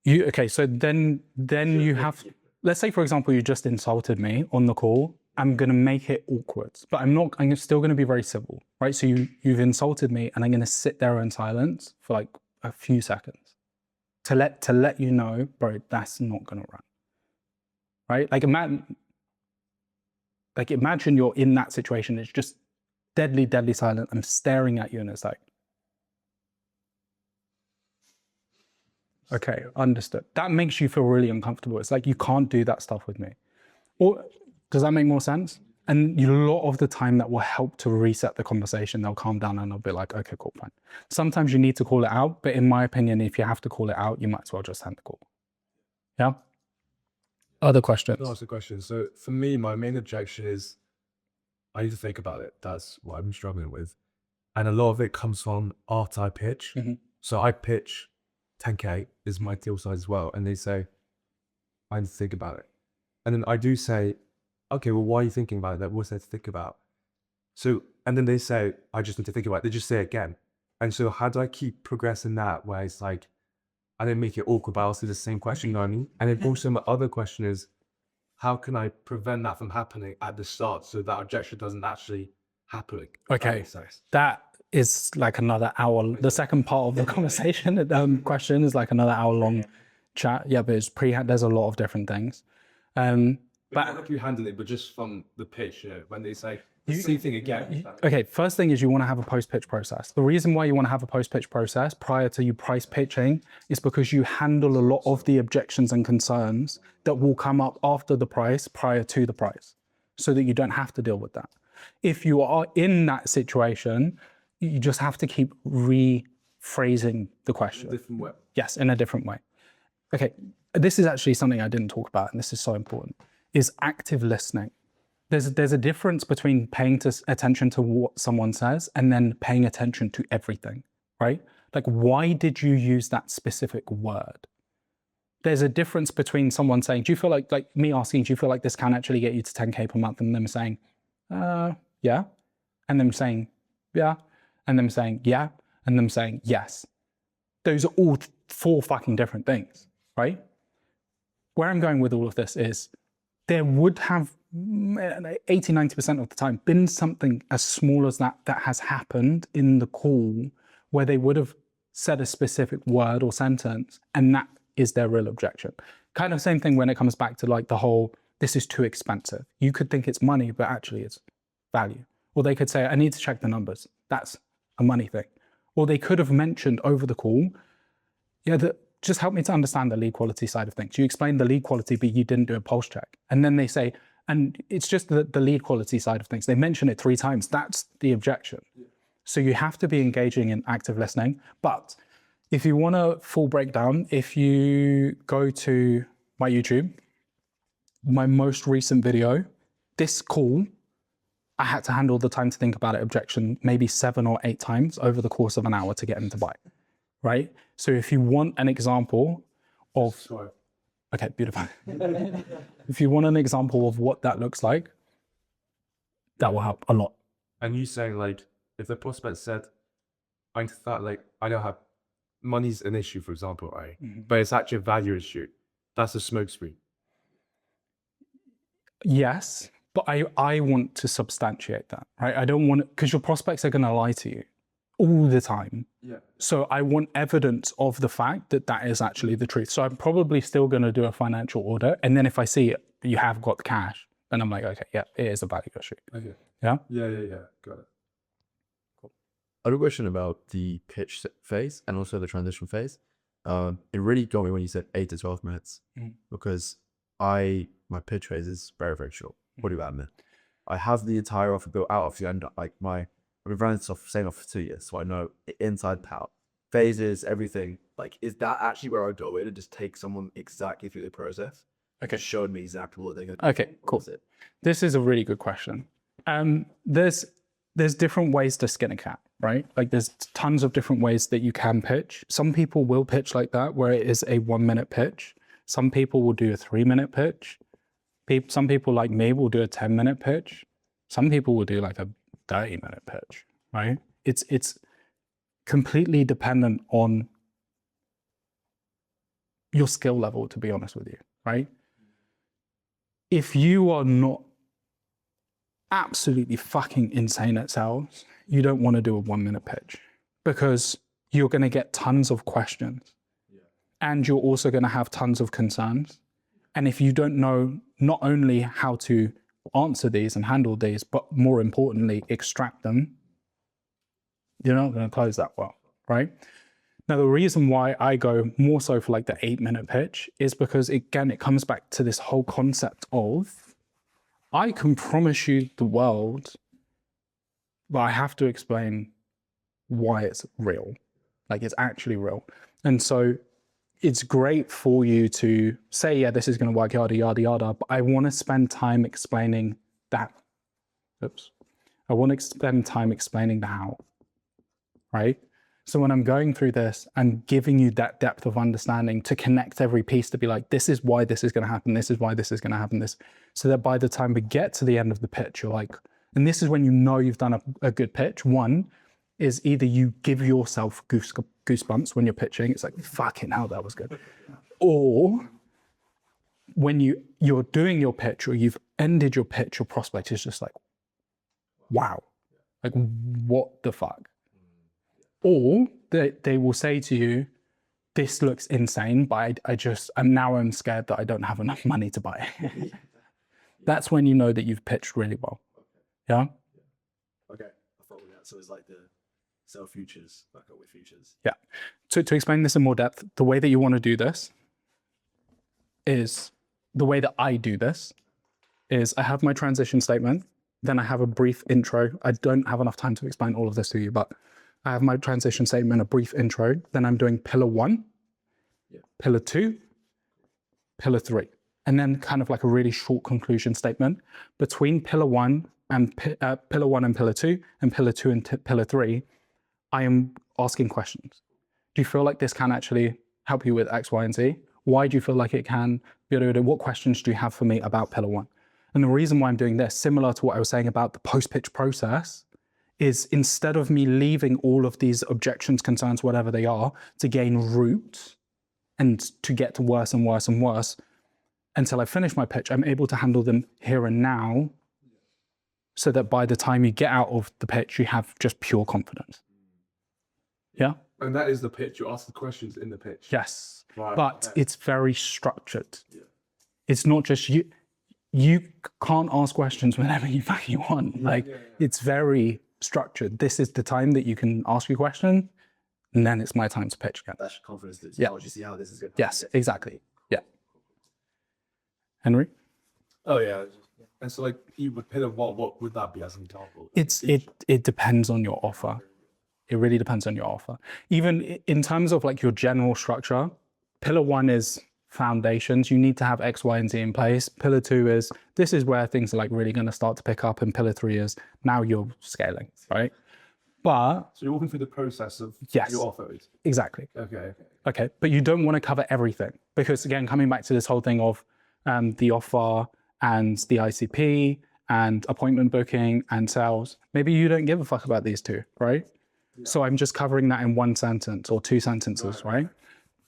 Okay, so then you have. Let's say, for example, you just insulted me on the call. I'm going to make it awkward, but I'm still going to be very civil, right? So you've insulted me, and I'm going to sit there in silence for like a few seconds to let you know, bro, that's not going to run, right? Like imagine you're in that situation. It's just deadly, deadly silent. I'm staring at you, and it's like, okay, understood. That makes you feel really uncomfortable. It's like, you can't do that stuff with me. Or does that make more sense? And a lot of the time that will help to reset the conversation. They'll calm down and they'll be like, okay, cool, fine. Sometimes you need to call it out, but in my opinion, if you have to call it out, you might as well just end the call. Yeah? Other questions?
I'll ask a question. So for me, my main objection is I need to think about it. That's what I've been struggling with. And a lot of it comes from after I pitch. So I pitch 10K is my deal size as well. And they say, I need to think about it. And then I do say, okay, well, why are you thinking about that? What's there to think about? So, and then they say, I just need to think about it. They just say it again. And so how do I keep progressing that where it's like, I didn't make it awkward, but I also the same question, you know what I mean? And then also my other question is, how can I prevent that from happening at the start so that objection doesn't actually happen?
Okay, that is like another hour. The second part of the conversation question is like another hour long chat. Yeah, but it's there's a lot of different things.
But how do you handle it? But just from the pitch, when they say the same thing again.
Okay, first thing is you want to have a post-pitch process. The reason why you want to have a post-pitch process prior to you price pitching is because you handle a lot of the objections and concerns that will come up after the price, prior to the price, so that you don't have to deal with that. If you are in that situation, you just have to keep rephrasing the question.
In a different way.
Yes, in a different way. Okay, this is actually something I didn't talk about, and this is so important, is active listening. There's a difference between paying attention to what someone says and then paying attention to everything, right? Like, why did you use that specific word? There's a difference between someone saying, do you feel like me asking, do you feel like this can actually get you to 10K per month? And them saying, yeah. And them saying, yeah. And them saying, yeah. And them saying, yes. Those are all 4 fucking different things, right? Where I'm going with all of this is there would have 80-90% of the time been something as small as that has happened in the call where they would have said a specific word or sentence, and that is their real objection. Kind of same thing when it comes back to like the whole, this is too expensive. You could think it's money, but actually it's value. Or they could say, I need to check the numbers. That's a money thing. Or they could have mentioned over the call, just help me to understand the lead quality side of things. You explained the lead quality, but you didn't do a pulse check. And then they say, and it's just the lead quality side of things. They mention it 3 times. That's the objection. So you have to be engaging in active listening. But if you want a full breakdown, if you go to my YouTube, my most recent video, this call, I had to handle the time to think about it objection maybe 7 or 8 times over the course of an hour to get him to buy, right? So if you want an example of, okay, beautiful. If you want an example of what that looks like, that will help a lot.
And you saying like, if the prospect said, I thought like, I don't have, money's an issue, for example, right? But it's actually a value issue. That's a smokescreen.
Yes, but I want to substantiate that, right? I don't want, because your prospects are going to lie to you all the time.
Yeah.
So I want evidence of the fact that that is actually the truth. So I'm probably still going to do a financial audit. And then if I see it, you have got cash, then I'm like, okay, yeah, it is a value issue.
Okay.
Yeah?
Yeah. Got it.
I had a question about the pitch phase and also the transition phase. It really got me when you said 8 to 12 minutes because my pitch phase is very, very short. What about a minute? I have the entire offer built out of the end. Like I've been running this same offer for 2 years, so I know inside out, phases, everything. Like, is that actually where I go in and just take someone exactly through the process?
Okay.
Showed me exactly what they're going to do.
Okay, cool. This is a really good question. There's different ways to skin a cat, right? Like there's tons of different ways that you can pitch. Some people will pitch like that, where it is a 1-minute pitch. Some people will do a 3-minute pitch. Some people like me will do a 10-minute pitch. Some people will do like a 30-minute pitch, right? It's completely dependent on your skill level, to be honest with you, right? If you are not absolutely fucking insane at sales, you don't want to do a 1-minute pitch because you're going to get tons of questions and you're also going to have tons of concerns. And if you don't know not only how to answer these and handle these, but more importantly, extract them, you're not going to close that well, right? Now, the reason why I go more so for like the 8-minute pitch is because, again, it comes back to this whole concept of, I can promise you the world, but I have to explain why it's real. Like, it's actually real. And so it's great for you to say, yeah, this is going to work, yada, yada, yada, but I want to spend time explaining that. I want to spend time explaining the how, right? So when I'm going through this and giving you that depth of understanding to connect every piece to be like, this is why this is going to happen, this is why this is going to happen, this, so that by the time we get to the end of the pitch, you're like, and this is when you know you've done a good pitch. One is either you give yourself goosebumps when you're pitching, it's like, fucking hell, that was good. Or when you're doing your pitch or you've ended your pitch, your prospect is just like, wow, like what the fuck? Or they will say to you, this looks insane, but I'm scared that I don't have enough money to buy it. That's when you know that you've pitched really well. Yeah?
Okay, I thought that. So it's like the sell futures, back up with futures.
Yeah. To explain this in more depth, the way that you want to do this is, the way that I do this is I have my transition statement, then I have a brief intro. I don't have enough time to explain all of this to you, but I have my transition statement, a brief intro, then I'm doing pillar 1, pillar 2, pillar 3. and then kind of like a really short conclusion statement. Between pillar one and pillar two, and pillar two and pillar three, I am asking questions. Do you feel like this can actually help you with X, Y, and Z? Why do you feel like it can? What questions do you have for me about pillar one? And the reason why I'm doing this, similar to what I was saying about the post-pitch process, is instead of me leaving all of these objections, concerns, whatever they are, to gain root and to get to worse and worse and worse until I finish my pitch, I'm able to handle them here and now so that by the time you get out of the pitch, you have just pure confidence. Yeah?
And that is the pitch. You ask the questions in the pitch.
Yes.
Right.
But it's very structured. Yeah. It's not just you. You can't ask questions whenever you fucking want. It's very structured. This is the time that you can ask your question, and then it's my time to pitch again.
That's confidence. That
Yeah.
you see how this is going.
Yes, exactly. Yeah. Henry?
Oh yeah. And so like you would pillar what would that be as an example?
It depends on your offer. It really depends on your offer. Even in terms of like your general structure, pillar one is foundations. You need to have X, Y, and Z in place. Pillar two is, this is where things are like really going to start to pick up. And pillar three is, now you're scaling, right? But
So you're walking through the process of
yes,
your offer.
exactly.
Okay.
But you don't want to cover everything, because again, coming back to this whole thing of the offer and the ICP and appointment booking and sales, maybe you don't give a fuck about these two, right? Yeah. So I'm just covering that in one sentence or two sentences, right?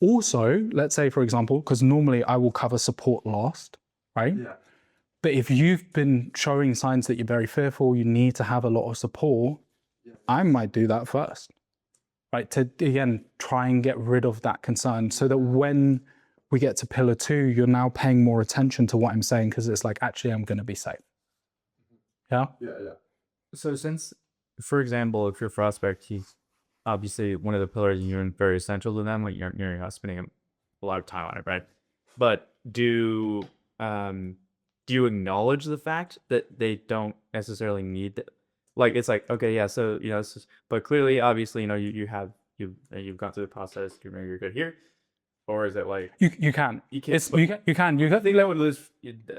Also, let's say, for example, because normally I will cover support last, right? Yeah. But if you've been showing signs that you're very fearful, you need to have a lot of support, I might do that first, right? To, again, try and get rid of that concern so that when we get to pillar two, you're now paying more attention to what I'm saying, because it's like, actually, I'm going to be safe. Yeah?
Yeah.
So since, for example, if you're a prospect, obviously one of the pillars you're very essential to them, like you're spending a lot of time on it, right? But do you acknowledge the fact that they don't necessarily need that? Like, it's like, okay, yeah, so but clearly, obviously, you've gone through the process, you're good here. Or is it like you can? You can.
You can.
I think that would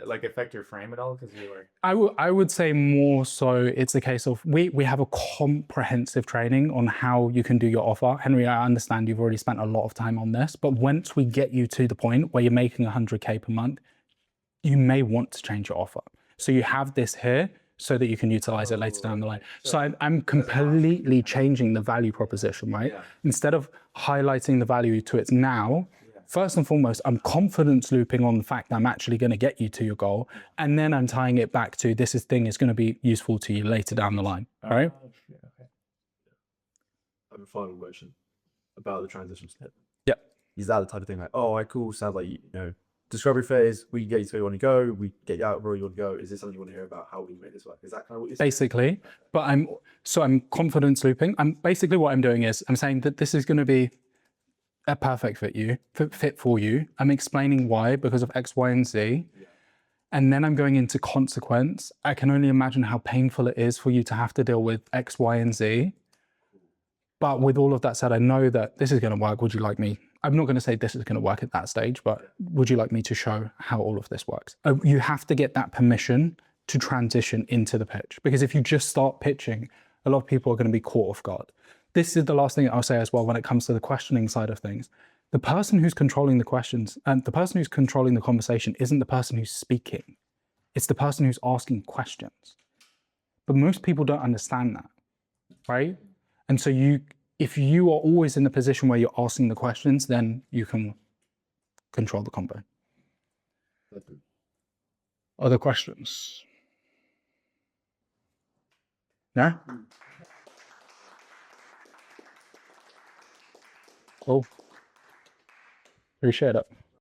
like affect your frame at all, because you're like.
I would say more so. It's a case of we have a comprehensive training on how you can do your offer. Henry, I understand you've already spent a lot of time on this, but once we get you to the point where you're making 100K per month, you may want to change your offer. So you have this here so that you can utilize it later down the line. So I'm completely changing the value proposition, right? Yeah. Instead of highlighting the value to its now, first and foremost, I'm confidence looping on the fact that I'm actually going to get you to your goal. And then I'm tying it back to this thing is going to be useful to you later down the line, all right?
I have a final question about the transition step.
Yep.
Is that the type of thing like, oh, all right, cool, sounds like, discovery phase, we get you to where you want to go, we get you out where you want to go. Is this something you want to hear about how we make this work? Is that kind of what you're saying?
Basically, but I'm confidence looping. Basically what I'm doing is I'm saying that this is going to be a perfect fit for you. I'm explaining why, because of X, Y, and Z. Yeah. And then I'm going into consequence. I can only imagine how painful it is for you to have to deal with X, Y, and Z. But with all of that said, I know that this is going to work. Would you like me? I'm not going to say this is going to work at that stage, but would you like me to show how all of this works? You have to get that permission to transition into the pitch, because if you just start pitching, a lot of people are going to be caught off guard. This is the last thing I'll say as well when it comes to the questioning side of things. The person who's controlling the questions and the person who's controlling the conversation isn't the person who's speaking. It's the person who's asking questions. But most people don't understand that, right? And so if you are always in the position where you're asking the questions, then you can control the combo. Other questions? Yeah? Cool. Appreciate it.